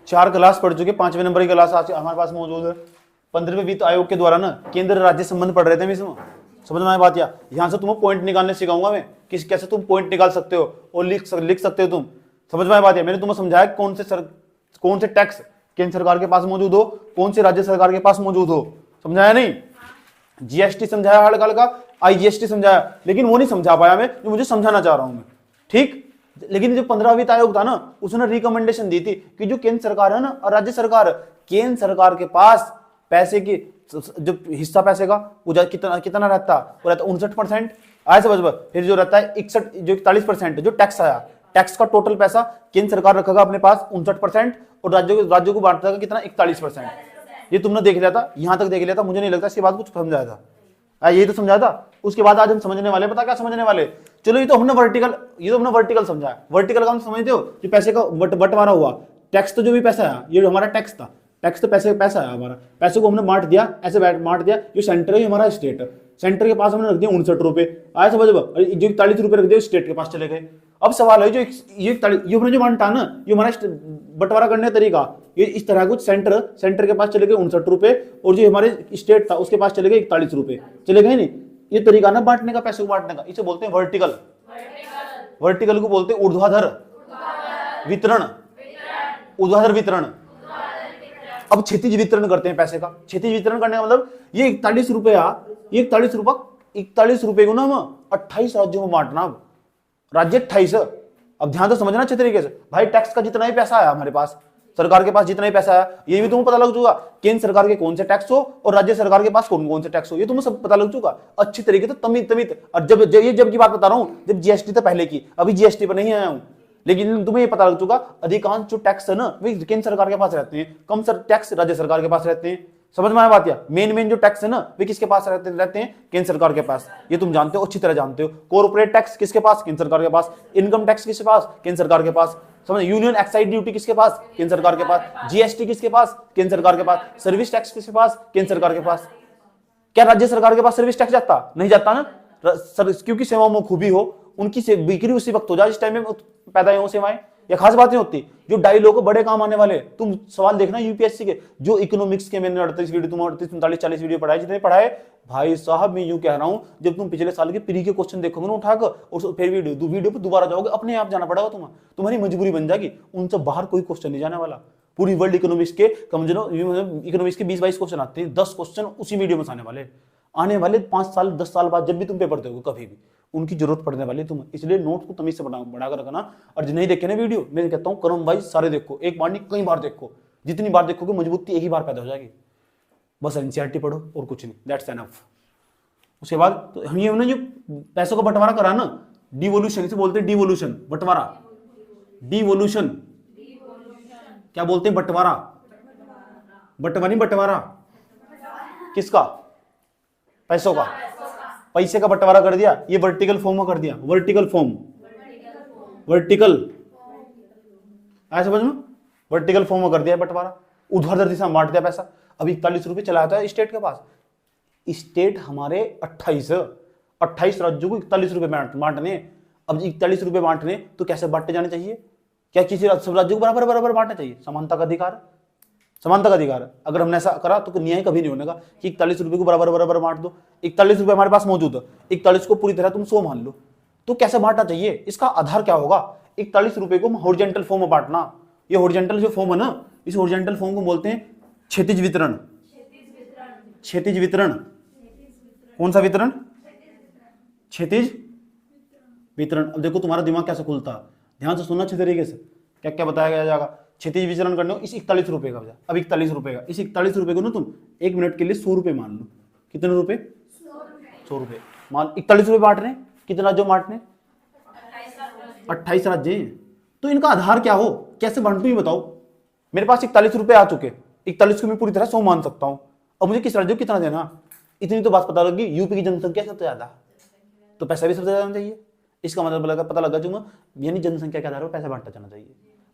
4 class पढ़ चुके, 5वें नंबर की क्लास आज हमारे पास मौजूद है। 15वें वित्त आयोग के द्वारा ना केंद्र राज्य संबंध पढ़ रहे थे हम इसमें, समझ में आया बात? या यहाँ से तुम्हें पॉइंट निकालने सिखाऊंगा मैं, कैसे तुम पॉइंट निकाल सकते हो और लिख सकते हो तुम, समझ में आया बात? या मैंने तुम्हें समझाया कौन से टैक्स केंद्र सरकार के पास मौजूद हो, कौन से राज्य सरकार के पास मौजूद हो, समझाया नहीं? जीएसटी समझाया हल्का हल्का, आईजीएसटी समझाया, लेकिन वो नहीं समझा पाया मैं जो मुझे समझाना चाह रहा हूं मैं, ठीक? लेकिन जो 15वां वित्त आयोग था ना, उसने रिकमेंडेशन दी थी कि जो केंद्र सरकार है ना और राज्य सरकार, केंद्र सरकार के पास पैसे की जो हिस्सा पैसे का वो कितना रहता, वो रहता 59%, आया समझ में? फिर जो रहता है 41% जो टैक्स आया, टैक्स का टोटल पैसा केंद्र सरकार रखेगा अपने पास 59% और राज्यों को बांटता है कितना, 41%। ये तुमने देख लिया था, यहां तक देख लिया था, मुझे नहीं लगता इसके बाद कुछ समझाया था, यही तो समझाया था। उसके बाद आज हम समझने वाले, पता क्या समझने वाले? चलो ये तो हमने वर्टिकल समझा। वर्टिकल का हम समझते हो जो पैसे का बंटवारा हुआ, टैक्स तो जो भी पैसा आया ये हमारा टैक्स था, टैक्स तो पैसा आया हमारा, पैसे को हमने बांट दिया, ऐसे बांट दिया, जो सेंटर है हमारा स्टेट है, सेंटर के पास हमने रख दिया 59 रुपए, आया समझ? जो 41 रुपए रख दिया स्टेट के पास चले गए। अब सवाल है जो हमने जो बांटा ना, ये हमारा बंटवारा करने का तरीका ये इस तरह कुछ, सेंटर के पास चले गए 59 रुपए और जो हमारे स्टेट था उसके पास चले गए 41 रुपए, चले गए नहीं? ये तरीका ना बांटने का, पैसे को बांटने का, इसे बोलते हैं वर्टिकल। वर्टिकल को बोलते हैं ऊर्ध्वाधर वितरण, ऊर्ध्वाधर वितरण। अब क्षैतिज वितरण करते हैं पैसे का। क्षैतिज वितरण करने का मतलब ये 41 रुपया, ये 41 रुपए को ना हम 28 राज्यों में बांटना। अब राज्य 28, अब ध्यान तो समझना अच्छे तरीके से भाई, टैक्स का जितना ही पैसा आया हमारे पास, सरकार के पास जितना ही पैसा आया, ये भी तुम्हें पता लग चुका केंद्र सरकार के कौन से टैक्स हो और राज्य सरकार के पास कौन से टैक्स हो, ये तुम्हें सब पता लग चुका अच्छी तरीके से, तमित। और जब की बात बता रहा हूं, जब जीएसटी तो पहले की, अभी जीएसटी पर नहीं आया हूं, लेकिन तुम्हें ये पता लग चुका अधिकांश जो टैक्स है ना वे केंद्र सरकार के पास रहते हैं, कम टैक्स राज्य सरकार के पास रहते हैं, समझ में आया बात? या मेन जो टैक्स है ना वे किसके पास रहते हैं? केंद्र सरकार के पास। ये तुम जानते हो, अच्छी तरह जानते हो। कॉर्पोरेट टैक्स किसके पास? केंद्र सरकार के पास। इनकम टैक्स किसके पास? केंद्र सरकार के पास, समझ? यूनियन एक्साइज ड्यूटी किसके पास? केंद्र सरकार के पास। जीएसटी किसके पास? केंद्र सरकार के पास। सर्विस टैक्स किसके पास? केंद्र सरकार के पास। क्या राज्य सरकार के पास सर्विस टैक्स जाता? नहीं जाता ना, क्योंकि सेवाओं में खूबी हो, उनकी बिक्री उसी वक्त हो जाए जिस टाइम में पैदा हो सेवाएं, या खास बातें होती जो डाई लोगों को बड़े काम आने वाले। तुम सवाल देखना यूपीएससी के, जो इकोनॉमिक्स के मैंने 38 वीडियो, तुम 38, 39, 40 वीडियो पढ़ाए, जितने पढ़ाए भाई साहब, मैं यूं कह रहा हूं, जब तुम पिछले साल के प्री के क्वेश्चन देखोगे ना उठाकर और फिर वीडियो पर दोबारा जाओगे, अपने आप जाना पड़ेगा तुम्हारी मजबूरी बन जाएगी, उनसे बाहर कोई क्वेश्चन नहीं जाने वाला। पूरी वर्ल्ड इकोनॉमिक्स के इकोनॉमिक्स के 20-22 क्वेश्चन आते हैं, 10 क्वेश्चन उसी वीडियो में आने वाले 5 साल 10 साल बाद, जब भी तुम पेपर दोगे कभी भी उनकी जरूरत पड़ने वाली है तुम्हें, इसलिए नोट को तमीज से बढ़ाकर रखना। और जो नहीं देखे ना वीडियो, मैं कहता हूँ क्रम वाइज सारे देखो, एक बार नहीं कई बार देखो, जितनी बार देखोगे मजबूती एक ही बार पैदा हो जाएगी। बस एनसीईआरटी पढ़ो और कुछ नहीं, दैट्स एनफ। उसके बाद तो हम ये जो पैसों का बंटवारा करा ना, डिवोल्यूशन, इसे बोलते हैं डिवोल्यूशन, बंटवारा, डिवोल्यूशन। क्या बोलते हैं? बंटवारा, बंटवारा किसका? पैसों का, पैसे का बंटवारा कर दिया, ये वर्टिकल फॉर्म में कर दिया, वर्टिकल फॉर्म, वर्टिकल, आया समझ में? वर्टिकल फॉर्म में कर दिया बंटवारा, ऊर्ध्वाधर दिशा में बांट दिया पैसा। अभी 41 रुपए चला जाता है स्टेट के पास, स्टेट हमारे 28 राज्यों को 41 रुपए बांटने। अब 41 रुपए बांटने तो कैसे बांटे जाने चाहिए? क्या किसी सब राज्यों को बराबर बांटना चाहिए? समानता का अधिकार, समानता का अधिकार। अगर हमने ऐसा करा तो न्याय कभी नहीं होने का कि 41 रुपए को बराबर बांट दो। 41 रुपए हमारे पास मौजूद है, 41 को पूरी तरह तुम 100 मान लो, तो कैसे बांटना चाहिए? इसका आधार क्या होगा? 41 रुपए को हॉरिजॉन्टल फॉर्म में बांटना। ये हॉरिजॉन्टल जो फॉर्म है ना, इस हॉरिजॉन्टल फॉर्म को बोलते हैं क्षैतिज वितरण। क्षैतिज वितरण, कौन सा वितरण? क्षैतिज वितरण। अब देखो तुम्हारा दिमाग कैसे खुलता है, ध्यान से सुनना अच्छे तरीके से, क्या क्या बताया गया जाएगा। क्षैतिज वितरण करने हो इस 41 रुपए का, अब 41 रुपए का, इस 41 रुपए को ना तुम 1 मिनट के लिए 100 रुपए मान लो। कितने रुपए? 100 रुपए मान। 41 रुपए बांट रहे, कितने राज्यों बांटने? 28 राज्य हैं। तो इनका आधार क्या हो, कैसे बांटू ये बताओ। मेरे पास 41 रुपए आ चुके, 41 को मैं पूरी तरह 100 मान सकता हूं। अब मुझे किस राज्य को कितना देना, इतनी तो बात पता लगी। यूपी की जनसंख्या सबसे ज्यादा, तो पैसा भी सबसे ज्यादा चाहिए। इसका मतलब पता लगा जो यानी जनसंख्या के आधार पर पैसा बांटा जाना चाहिए।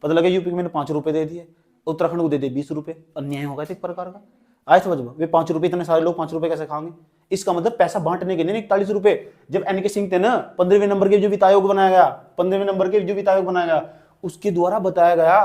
पता लगा यूपी को मैंने 5 रुपए दे दिए, उत्तराखंड को दे दिए 20 रुपए, अन्याय होगा एक प्रकार का। आए समझ में? वे 5 रुपए, इतने सारे लोग 5 रुपए कैसे खाएंगे? इसका मतलब पैसा बांटने के लिए 41 रुपए। जब एन के सिंह थे ना, 15वें नंबर के जो वित्त आयोग बनाया गया, 15वें नंबर के जो वित्त आयोग बनाया गया, उसके द्वारा बताया गया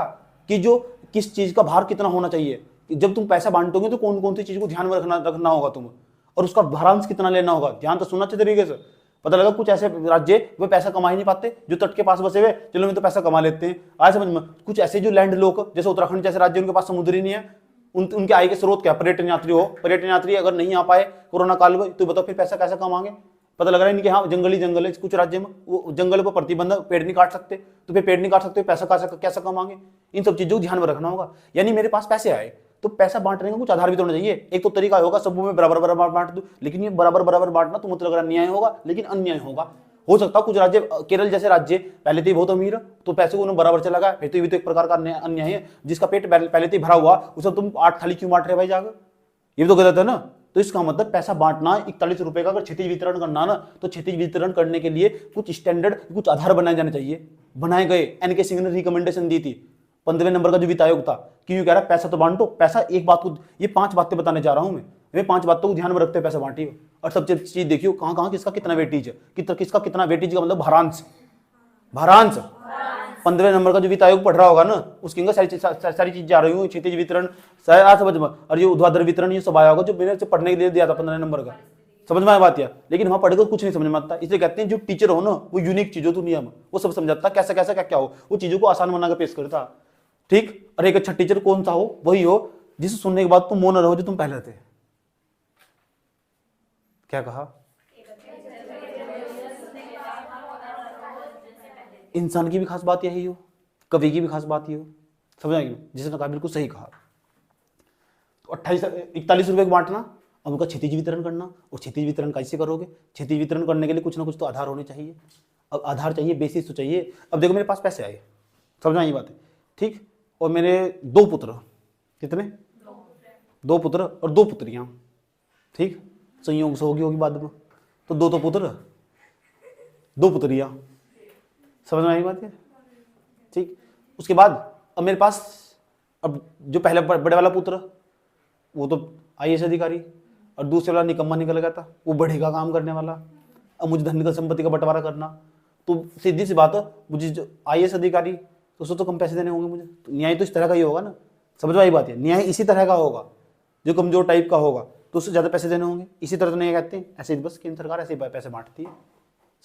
कि जो किस चीज का भार कितना होना चाहिए। जब तुम पैसा बांटोगे तो कौन कौन सी चीज को ध्यान में रखना होगा तुम, और उसका भारांश कितना लेना होगा, ध्यान तो सुनना अच्छे तरीके से। पता लगा कुछ ऐसे राज्य वे पैसा कमा ही नहीं पाते, जो तट के पास बसे हुए चलो में तो पैसा कमा लेते हैं, आज समझ में। कुछ ऐसे जो लैंड लोग जैसे उत्तराखंड जैसे राज्य, उनके पास समुद्र ही नहीं है, उनके आय के स्रोत क्या, पर्यटन यात्री हो, पर्यटन यात्री अगर नहीं आ पाए कोरोना काल में तो बताओ फिर पैसा कैसे कमाएंगे। पता लग रहा है इनके यहाँ जंगल ही जंगल है कुछ राज्य में, वो जंगल पर प्रतिबंध, पेड़ नहीं काट सकते, तो फिर पेड़ नहीं काट सकते, पैसा कैसे कमाएंगे। इन सब चीजों को ध्यान में रखना होगा। यानी मेरे पास पैसे आए तो पैसा बांटने का कुछ आधार भी तो होना चाहिए। एक तो तरीका होगा सबों में बराबर बराबर बांट दूं, लेकिन ये बराबर बराबर बांटना तो मतलब लग रहा न्याय होगा, लेकिन अन्याय होगा। हो सकता है कुछ राज्य, केरल जैसे राज्य पहले तो ही बहुत अमीर है तो पैसे को उन्होंने बराबर चला गया, फिर तो ये भी तो एक प्रकार का अन्याय है। जिसका पेट पहले तो ही भरा हुआ उसे तुम 8 थाली क्यों बांट रहे भाई जाकर, ये भी तो गलत है ना। तो इसका मतलब पैसा बांटना 41 रुपए का अगर क्षितिज वितरण करना ना, तो क्षितिज वितरण करने के लिए कुछ स्टैंडर्ड, कुछ आधार बनाए जाने चाहिए। बनाए गए, एनके सिंह ने रिकमेंडेशन दी थी 15वें नंबर का जो वित्त आयोग था, क्यों कह रहा है पैसा तो बांटो। पैसा एक बात को, ये 5 बातें बताने जा रहा हूं मैं 5 बातों को ध्यान में रखते पैसा बांटिए। और सब चीज देखियो कहां कहां किसका कितना वेटेज है, किसका कितना वेटेज का मतलब भारांश। 15वें नंबर का जो वित्त आयोग पढ़ रहा होगा ना, उसकी सारी चीज जा रही हूँ, क्षितिज वितरण समझ में, और ये ऊर्ध्वाधर वितरण ये सब आया होगा जो मैंने पढ़ने के लिए दिया था 15 नंबर का। समझ में आया बात, या लेकिन वहां पढ़ेगा कुछ नहीं समझ में आता। इसलिए कहते हैं जो टीचर हो ना वो यूनिक चीजों दुनिया में वो सब समझाता, कैसा कैसा क्या क्या हो, वो चीजों को आसान बनाकर पेश करता। ठीक, और एक अच्छा टीचर कौन सा हो, वही हो जिसे सुनने के बाद तुम मौन रहो जो तुम पहले थे। क्या कहा, इंसान की भी खास बात यही हो, कवि की भी खास बात ये हो। समझ आएगी, जिसने कहा बिल्कुल सही कहा। तो 41 रुपए को बांटना, अब उनका क्षितिज वितरण करना। और क्षितिज वितरण कैसे करोगे, क्षितिज वितरण करने के लिए कुछ ना कुछ तो आधार होने चाहिए। अब आधार चाहिए, बेसिस तो चाहिए। अब देखो मेरे पास पैसे आए, समझना ये बात है, ठीक। और मेरे 2 पुत्र, कितने, 2 पुत्र और 2 पुत्रियां, ठीक। संयोग से होगी बाद में, तो 2 तो पुत्र 2 पुत्रियां। समझ में आई बात है, ठीक। उसके बाद अब मेरे पास, अब जो पहले बड़े वाला पुत्र वो तो IAS अधिकारी, और दूसरे वाला निकम्मा निकल गया था, वो बढ़े का काम करने वाला। अब मुझे धन का संपत्ति का बंटवारा करना, तो सीधी सी बात है, मुझे जो IAS अधिकारी तो उसको तो कम पैसे देने होंगे मुझे, तो न्याय तो इस तरह का ही होगा ना। समझ में आई बात है, न्याय इसी तरह का होगा, जो कमजोर टाइप का होगा तो उससे ज्यादा पैसे देने होंगे। इसी तरह तो नहीं कहते हैं, ऐसे बस केंद्र सरकार ऐसे पैसे बांटती है।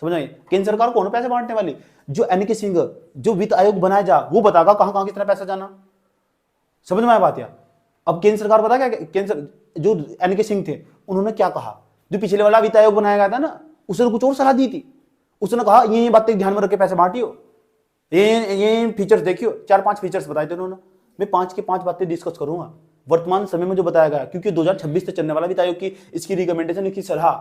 समझ आई, केंद्र सरकार कौन पैसे बांटने वाली, जो NK सिंह जो वित्त आयोग बनाया जा वो बतागा कहां कहां कितना पैसा जाना। समझ में आया बात। या अब केंद्र सरकार पता क्या, केंद्र जो NK सिंह थे उन्होंने क्या कहा, जो पिछले वाला वित्त आयोग बनाया गया था ना उसने कुछ और सलाह दी थी। उसने कहा ये बातें ध्यान में रख के पैसे बांटियो, ये फीचर्स देखियो, 4-5 फीचर्स बताए थे उन्होंने। मैं 5 की 5 बातें डिस्कस करूंगा वर्तमान समय में जो बताया गया, क्योंकि 2026 तक चलने वाला वित्त आयोग की इसकी रिकमेंडेशन, इसकी सलाह।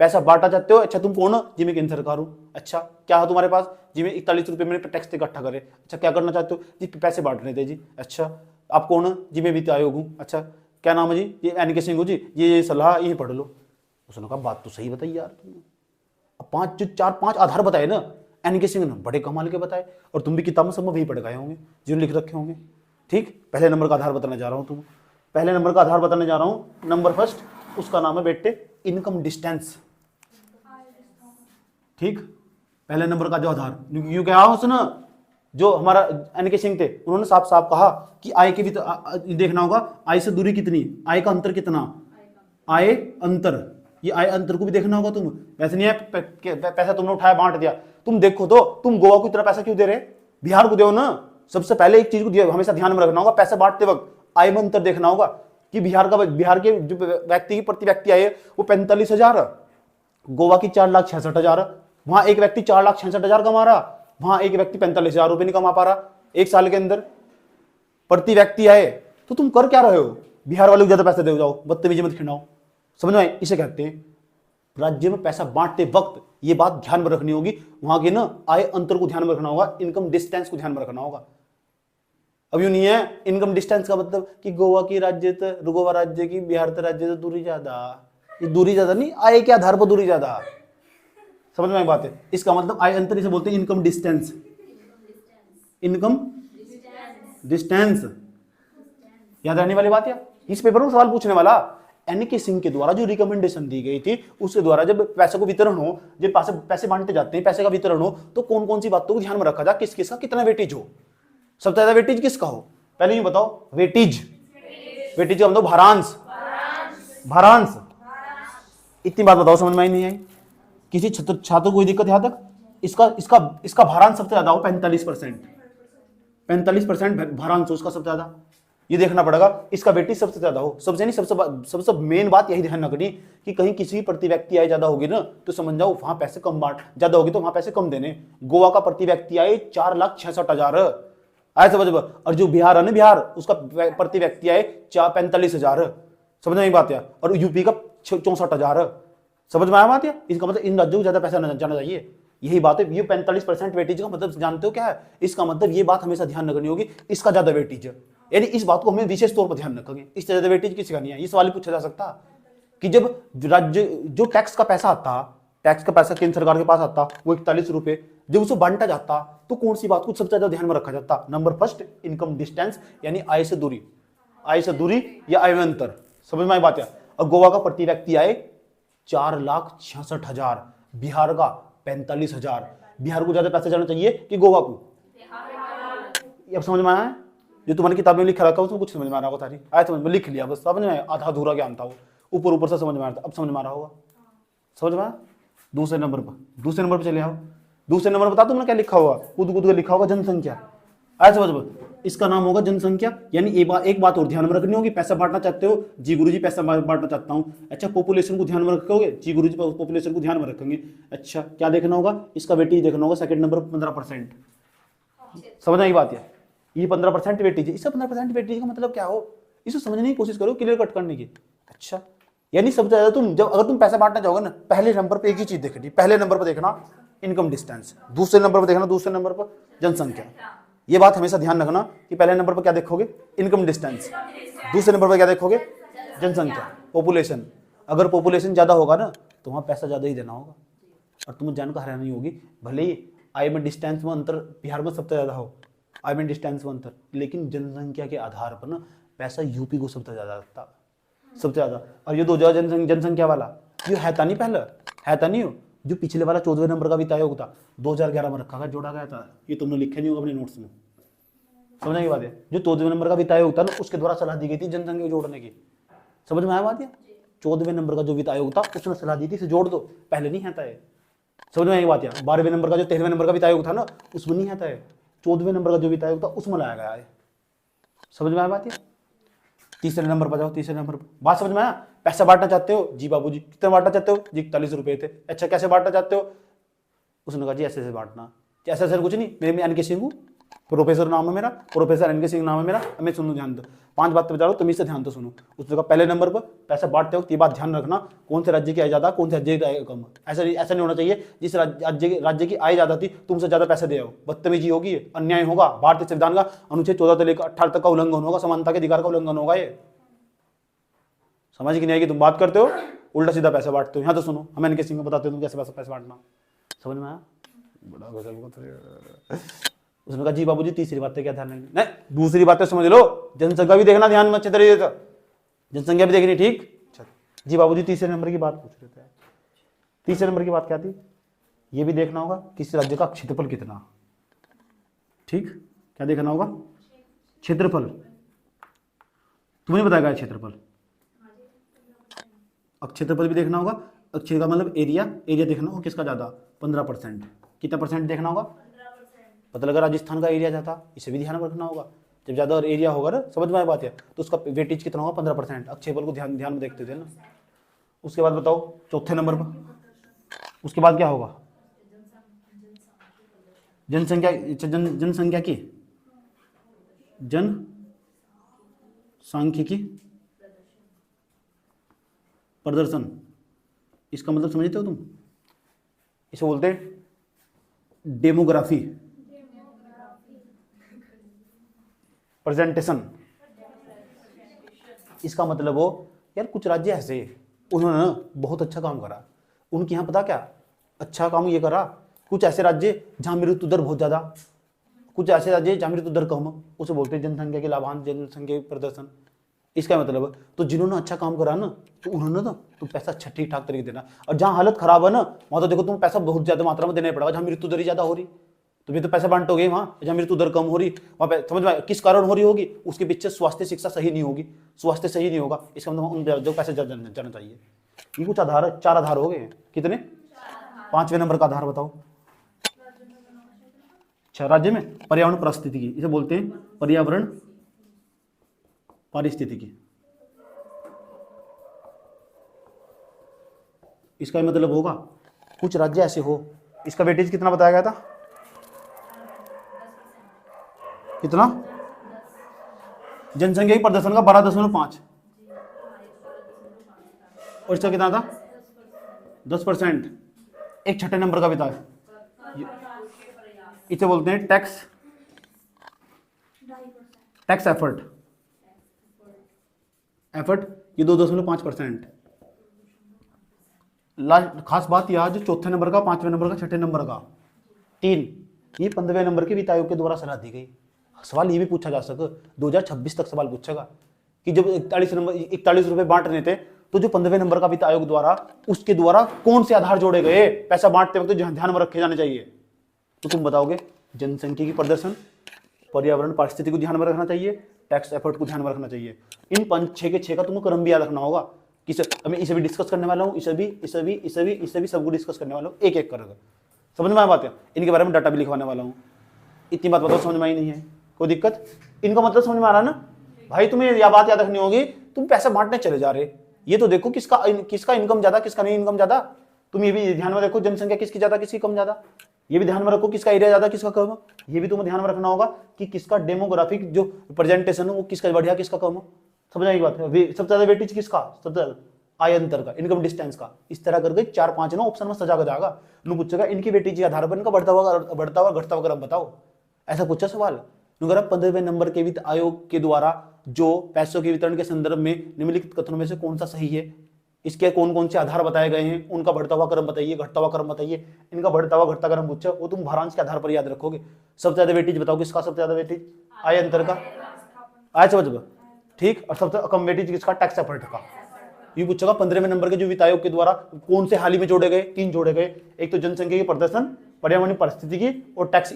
पैसा बांटा चाहते हो, अच्छा तुम कौन हो जी, मैं केंद्र सरकार हूँ। अच्छा क्या है तुम्हारे पास जी, मैं 41 रुपये मैंने टैक्स इकट्ठा करे। अच्छा क्या करना चाहते हो जी, पैसे बांटने थे जी। अच्छा आप कौन हो जी, मैं वित्त आयोग हूँ। अच्छा क्या नाम है जी, ये NK सिंह हो जी, ये सलाह ये पढ़ लो। उसने कहा बात तो सही बताई यार तुमने। अब 4-5 आधार बताए ना NK सिंह ने, बड़े कमाल के बताए, और तुम भी किताब में सब वही पढ़ गए होंगे जो लिख रखे होंगे। ठीक, पहले नंबर का आधार बताने जा रहा हूँ, तुम पहले नंबर का आधार बताने जा रहा हूँ। नंबर फर्स्ट, उसका नाम है बेटे इनकम डिस्टेंस। ठीक, पहले नंबर का जो आधार, यूं क्या उसने, जो हमारा NK सिंह थे उन्होंने साफ साफ कहा कि आय के भी देखना होगा, आय से दूरी कितनी, आय का अंतर कितना, आय अंतर, ये आय अंतर को भी देखना होगा। तुम वैसे नहीं है पैसा तुमने उठाया बांट दिया, तुम देखो तो तुम गोवा को इतना पैसा क्यों दे रहे, बिहार को दो ना। सबसे पहले एक चीज को हमेशा ध्यान में रखना होगा, पैसा बांटते वक्त आय में अंतर देखना होगा कि बिहार के जो व्यक्ति की प्रति व्यक्ति आय वो 45,000, गोवा की 4,66,000। वहां एक व्यक्ति 4,66,000 कमा रहा, वहां एक व्यक्ति 45,000 रुपए नहीं कमा पा रहा एक साल के अंदर प्रति व्यक्ति आए। तो तुम कर क्या रहे हो, बिहार वाले को ज्यादा पैसे दे जाओ, बदतमीजी मत खिलाओ। समझ में, इसे कहते हैं राज्य में पैसा बांटते वक्त ये बात ध्यान में रखनी होगी, वहां के ना आय अंतर को ध्यान में रखना होगा, इनकम डिस्टेंस को ध्यान में रखना होगा। अब यूं नहीं है इनकम डिस्टेंस का मतलब कि गोवा की राज्य तो गोवा राज्य की बिहार तो राज्य तो दूरी ज्यादा, ये दूरी ज्यादा नहीं, आय के आधार पर दूरी ज्यादा। समझ में बात है, इसका मतलब आय अंतर इसे बोलते हैं इनकम डिस्टेंस। इनकम डिस्टेंस याद रहने वाली बात है, इस पेपर में सवाल पूछने वाला। NK सिंह के द्वारा जो रिकमेंडेशन दी गई थी उसके द्वारा जब पैसे को वितरण हो, जब पैसे बांटते जाते हैं, पैसे का वितरण हो, तो कौन कौन सी बातों को ध्यान में रखा जाए, किस किसका कितना वेटेज हो, सबसे ज्यादा वेटेज किसका हो, पहले ये बताओ वेटेज, वेटेज का मतलब भारांश, भारांश। इतनी बात बताओ, समझ में ही नहीं आई? किसी छात्र को कोई दिक्कत यहां तक? इसका इसका इसका भारांश सबसे ज्यादा हो 45%, 45% भारांश उसका सबसे ज्यादा, ये देखना पड़ेगा। इसका वेटेज सबसे ज्यादा हो, सबसे नहीं सबसे मेन बात यही ध्यान रखनी कि कहीं किसी प्रति व्यक्ति आय ज्यादा होगी ना तो समझ जाओ वहां पैसे कम बांट, ज्यादा होगी तो वहां पैसे कम देने। गोवा का प्रति व्यक्ति आय 4,66,000 आए समझ। और जो बिहार है ना, बिहार उसका प्रति व्यक्ति आय 45,000, समझ में बात है। और यूपी का 64,000, समझ में आया बात है? इसका मतलब इन राज्यों को ज्यादा पैसा जाना चाहिए, यही बात है। ये 45% वेटेज का मतलब जानते हो क्या है? इसका मतलब ये बात हमेशा ध्यान रखनी होगी, इसका ज्यादा वेटेज है, यानी इस बात को हमें विशेष तौर पर ध्यान रखेंगे। इससे ज्यादा वेटेज किसी का नहीं है। ये सवाल पूछा जा सकता कि जब राज्य जो टैक्स का पैसा आता, टैक्स का पैसा केंद्र सरकार के पास आता, वो 41 रुपए, जब उसको बांटा जाता तो कौन सी बात को सबसे ज्यादा ध्यान में रखा जाता? नंबर फर्स्ट, इनकम डिस्टेंस, यानी आय से दूरी, आय से दूरी या आय में अंतर, समझ में आई बात है। और गोवा का प्रति व्यक्ति आय 4,66,000, बिहार का 45,000। बिहार को ज्यादा पैसा जाना चाहिए कि गोवा को? अब समझ में आया? जो तुम्हारी किताब में लिखा रखा है उसमें कुछ समझ में आ रहा होगा, सारी आया समझ में, लिख लिया बस, समझ में आया? आधा अधूरा ज्ञान था वो, ऊपर ऊपर से समझ में आ रहा था, अब समझ में आ रहा होगा, समझ में आया? दूसरे नंबर पर चले आओ। दूसरे नंबर बता तुमने क्या लिखा होगा? कूद कूद के लिखा होगा जनसंख्या, आया समझ में? इसका नाम होगा जनसंख्या। यानी एक बात और ध्यान में रखनी होगी, पैसा बांटना चाहते हो? जी गुरुजी पैसा बांटना चाहता हूँ। अच्छा, पॉपुलेशन को ध्यान में रखोगे? जी गुरुजी पॉपुलेशन को ध्यान में रखेंगे। अच्छा, क्या देखना होगा? इसका वेटेज देखना होगा, सेकंड नंबर 15%, समझ आई बात है? ये 15% वेटेज है। इसका 15% वेटेज का मतलब क्या हो, इसे समझने की कोशिश करो, क्लियर कट करने की। अच्छा, यानी सबसे ज्यादा तुम जब अगर तुम पैसा बांटना चाहोगे ना, पहले नंबर पर एक ही चीज देखनी, पहले नंबर पर देखना इनकम डिस्टेंस, दूसरे नंबर पर देखना, दूसरे नंबर पर जनसंख्या। ये बात हमेशा ध्यान रखना कि पहले नंबर पर क्या देखोगे? इनकम डिस्टेंस, दूसरे नंबर पर क्या देखोगे? जनसंख्या, पॉपुलेशन। अगर पॉपुलेशन ज्यादा होगा ना तो वहां पैसा ज्यादा ही देना होगा, और तुम्हें जानकर हैरानी होगी, भले ही आय में डिस्टेंस में अंतर बिहार में सबसे ज्यादा हो, आय में डिस्टेंस में अंतर, लेकिन जनसंख्या के आधार पर ना पैसा यूपी को सबसे ज्यादा लगता है, सबसे ज्यादा। और ये 2000 जनसंख्या वाला ये है था नहीं, पहले है था नहीं हो, जो पिछले वाला 14वें नंबर का वित्त आयोग था 2011 में रखा था, जोड़ा गया था। ये तुमने लिखे नहीं होगा अपने नोट्स में, समझने की बात है। जो 14वें नंबर का वित्त आयोग था ना, उसके द्वारा सलाह दी गई थी जनसंख्या जोड़ने की, समझ में आया बात है? 14वें नंबर का जो वित्त आयोग था उसने सलाह दी थी इसे जोड़ दो, पहले नहीं आता है, समझ में आई बात है? 12वें नंबर का जो 13वें नंबर का वित्त आयोग था ना, उसमें नहीं आता है। 14वें नंबर का जो वित्त आयोग था उसमें लाया गया है, समझ में आया बात है? तीसरे नंबर पर जाओ, तीसरे नंबर पर बात समझ में आया? पैसा बांटना चाहते हो? जी बाबूजी। कितना बांटना चाहते हो? जी 41 रुपए थे। अच्छा, कैसे बांटना चाहते हो? उसने कहा जी ऐसे बांटना। ऐसे ऐसे कुछ नहीं, मेरे में एन के सिंह, प्रोफेसर नाम है मेरा, प्रोफेसर एन के सिंह नाम है मेरा। मैं सुनो, ध्यान दो, 5 बातें बता रहा हूँ, तुम इससे ध्यान तो सुनो। उसने कहा पहले नंबर पर पैसा बांटते वक्त ये बात ध्यान रखना, कौन से राज्य की आय ज्यादा, कौन से राज्य की आय कम। ऐसा नहीं होना चाहिए जिस राज्य की आय ज्यादा थी तुमसे ज्यादा पैसे दे आओ, बदतमीजी होगी, अन्याय होगा, भारतीय संविधान का अनुच्छेद 14 से लेकर 18 तक का उल्लंघन होगा, समानता के अधिकार का उल्लंघन होगा। ये समझ की नहीं आएगी, तुम बात करते हो उल्टा सीधा पैसे बांटते हो। यहाँ तो सुनो, हम इनके सिंह को बताते हो तुम कैसे पैसे बांटना, समझ में आया? बड़ा उसने कहा जी बाबूजी तीसरी बात क्या ध्यान रखनी? नहीं, दूसरी बातें समझ लो, जनसंख्या भी देखना ध्यान में अच्छे तरीके से, जनसंख्या भी देखनी, ठीक? जी बाबूजी तीसरे नंबर की बात पूछ रहे थे। तीसरे नंबर की बात क्या थी? ये भी देखना होगा किसी राज्य का क्षेत्रफल कितना, ठीक? क्या देखना होगा? क्षेत्रफल। तुम्हें बताया गया क्षेत्रफल, अब क्षेत्रफल भी देखना होगा। क्षेत्र का मतलब एरिया, एरिया देखना होगा किसका ज्यादा? 15%। कितना परसेंट देखना होगा? पता लगा राजस्थान का एरिया ज्यादा, इसे भी ध्यान में रखना होगा। जब ज्यादा और एरिया होगा ना, समझ में आया बात है, तो उसका वेटेज कितना होगा? 15%। क्षेत्रफल को ध्यान में देखते थे ना। उसके बाद बताओ चौथे नंबर पर, उसके बाद क्या होगा? जनसंख्या, जनसंख्या की जनसांख्यिकी प्रदर्शन। इसका मतलब समझते हो तुम? इसे बोलते हैं डेमोग्राफी, प्रेजेंटेशन। इसका मतलब हो यार कुछ राज्य ऐसे उन्होंने ना बहुत अच्छा काम करा, उनके यहाँ पता क्या अच्छा काम ये करा। कुछ ऐसे राज्य जहाँ मृत्यु दर बहुत ज्यादा, कुछ ऐसे राज्य जहाँ मृत्यु दर कम, उसे बोलते हैं जनसंख्या के लाभांश, जनसंख्या प्रदर्शन। इसका मतलब तो जिन्होंने अच्छा काम करा ना तो उन्होंने ना तुम पैसा अच्छा ठीक ठाक तरीके देना, और जहाँ हालत खराब है ना वहां तो देखो तुम पैसा बहुत ज्यादा मात्रा में देना पड़ेगा, जहाँ मृत्यु दर ज्यादा हो रही, तो भी तो पैसा बांट हो गई वहां, जहां मेरी तो दर कम हो रही वहां पे, समझ में किस कारण हो रही होगी, उसके पीछे स्वास्थ्य शिक्षा सही नहीं होगी, स्वास्थ्य सही नहीं होगा, इसका मतलब उन जो पैसे जाना चाहिए। ये कुछ आधार, 4 आधार हो गए, कितने? 5वें नंबर का आधार बताओ। अच्छा, राज्य में पर्यावरण पारिस्थितिकी, इसे बोलते हैं पर्यावरण पारिस्थितिकी। इसका मतलब होगा कुछ राज्य ऐसे हो, इसका वेटेज कितना बताया गया था, कितना? जनसंख्या की प्रदर्शन का 12.5, और इसका कितना था? 10%। एक छठे नंबर का भी था, इसे बोलते हैं टैक्स एफर्ट, ये 2.5%। लास्ट खास बात यह जो चौथे नंबर का, 5वें नंबर का, छठे नंबर का 3, ये 15वें नंबर के वित्त आयोग के द्वारा सलाह दी गई। सवाल ये भी पूछा जा सके, 2026 तक सवाल पूछेगा कि जब 41 रुपए बांट रहे थे, तो जो 15वें नंबर का वित्त आयोग द्वारा, उसके द्वारा कौन से आधार जोड़े गए पैसा बांटते वक्त, तो ध्यान में रखे जाने चाहिए। तो तुम बताओगे जनसंख्या की प्रदर्शन, पर्यावरण पारिस्थितिकी को ध्यान में रखना चाहिए, टैक्स एफर्ट को ध्यान में रखना चाहिए। इन 5 के 6 का तुमको क्रम भी याद रखना होगा। मैं इसे भी डिस्कस करने वाला हूँ, इसे भी सबको डिस्कस करने वाला हूँ, एक एक करके। समझ में आ बात है? इनके बारे में डाटा भी लिखवाने वाला हूँ। इतनी बात बताओ, समझ में आई नहीं है? कोई दिक्कत? इनका मतलब समझ में आ रहा है ना भाई? तुम्हें यह बात याद रखनी होगी, तुम पैसा बांटने चले जा रहे, ये तो देखो किसका इनकम ज्यादा, किसका नहीं इनकम ज्यादा। तुम ये भी ध्यान में रखो, जनसंख्या किसकी ज्यादा, किसकी कम ज्यादा, ये भी ध्यान में रखो, किसका एरिया ज्यादा, किसका कम। ये भी तुम्हें ध्यान में रखना होगा कि किसका डेमोग्राफिक जो प्रेजेंटेशन है वो किसका बढ़िया, किसका कम। समझ आई बात है? सबसे ज्यादा वेटेज किसका, सबसे ज्यादा आय अंतर का, इनकम डिस्टेंस का। इस तरह करके 4-5 ना ऑप्शन में सजा कर जाएगा, पूछेगा इनकी वेटेज के आधार पर इनका बढ़ता हुआ घटता हुआ क्रम बताओ, ऐसा पूछा सवाल। अगर 15वें नंबर के वित्त आयोग के द्वारा जो पैसों के वितरण के संदर्भ में निम्नलिखित कथनों में से कौन सा सही है, इसके कौन कौन से आधार बताए गए हैं, उनका बढ़ता हुआ क्रम बताइए, घटता हुआ क्रम बताइए। इनका बढ़ता हुआ घटता क्रम पूछा, वो तुम भारांश के आधार पर याद रखोगे। सबसे ज्यादा वेटेज बताओ किसका, सबसे ज्यादा वेटेज आय अंतर का, आय समझ, ठीक। और सबसे कम वेटेज किसका, टैक्स एफर्ट का। ये पूछेगा 15वें नंबर के जो वित्त आयोग के द्वारा कौन से हाल ही में जोड़े गए, 3 जोड़े गए, एक तो जनसंख्या की प्रदर्शन, पर्यावरणीय परिस्थितिकी और टैक्स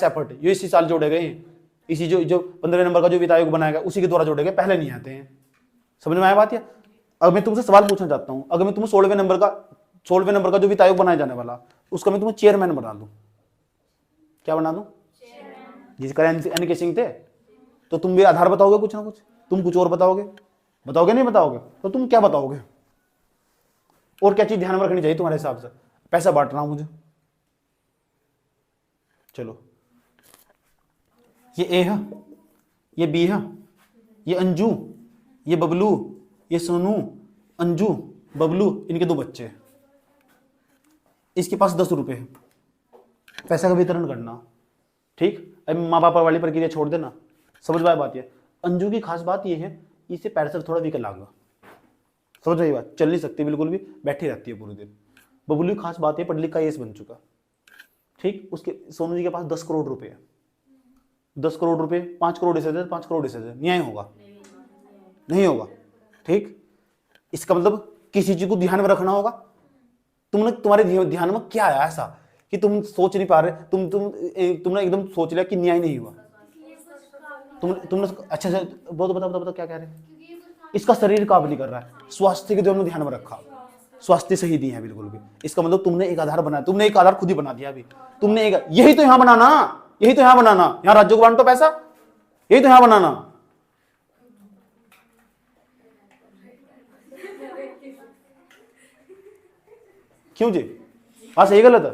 एफर्ट, ये इसी साल जोड़े गए हैं। इसी जो 15वें नंबर का जो वित्त आयोग बनाया गया उसी के द्वारा जोड़े गए, पहले नहीं आते हैं। समझ में आया बात? अब मैं तुमसे सवाल पूछना चाहता हूं, अगर मैं तुम्हें 16वें नंबर का जो वित्त आयोग बनाया जाने वाला, उसका मैं तुम्हें चेयरमैन बना दूं, क्या बना दूं? जिसका एन के सिंह थे, तो तुम भी आधार बताओगे कुछ ना कुछ, तुम कुछ और बताओगे नहीं बताओगे, तो तुम क्या बताओगे? और क्या चीज ध्यान में रखनी चाहिए तुम्हारे हिसाब से? पैसा बांटना मुझे, चलो ये ए है, ये बी है, ये अंजू, ये बबलू, ये सोनू, अंजू, बबलू, इनके 2 बच्चे हैं, इसके पास 10 रुपए है, पैसा का वितरण करना, ठीक। अब माँ बाप वाली प्रक्रिया छोड़ देना। समझ में आया बात? ये अंजू की खास बात ये है, इसे पैर से थोड़ा विकलांग, समझ रही बात, चल नहीं सकती बिल्कुल भी, बैठी रहती है पूरे दिन। बबलू की खास बात है, पढ़ लिख का आईएएस बन चुका, ठीक। उसके सोनू जी के पास 10 करोड़ रुपए है, 10 करोड़ रुपए, 5 करोड़ इसे दे, 5 करोड़ इसे दे, न्याय होगा? नहीं होगा, ठीक। इसका मतलब किसी चीज को ध्यान में रखना होगा। तुम्हारे ध्यान में क्या आया ऐसा कि तुम सोच नहीं पा रहे, तुमने एकदम सोच लिया कि न्याय नहीं हुआ। तुमने अच्छा बताओ क्या कह रहे हैं? इसका शरीर काम नहीं कर रहा है, स्वास्थ्य के दोनों ध्यान में रखा, स्वास्थ्य सही नहीं है बिल्कुल भी। इसका मतलब तुमने एक आधार बनाया, तुमने एक आधार खुद ही बना दिया अभी, तुमने एक, यही तो यहां बनाना, यहाँ राज्यों को बांटो पैसा, यही तो यहां बनाना। क्यों जी? हाँ सही गलत है,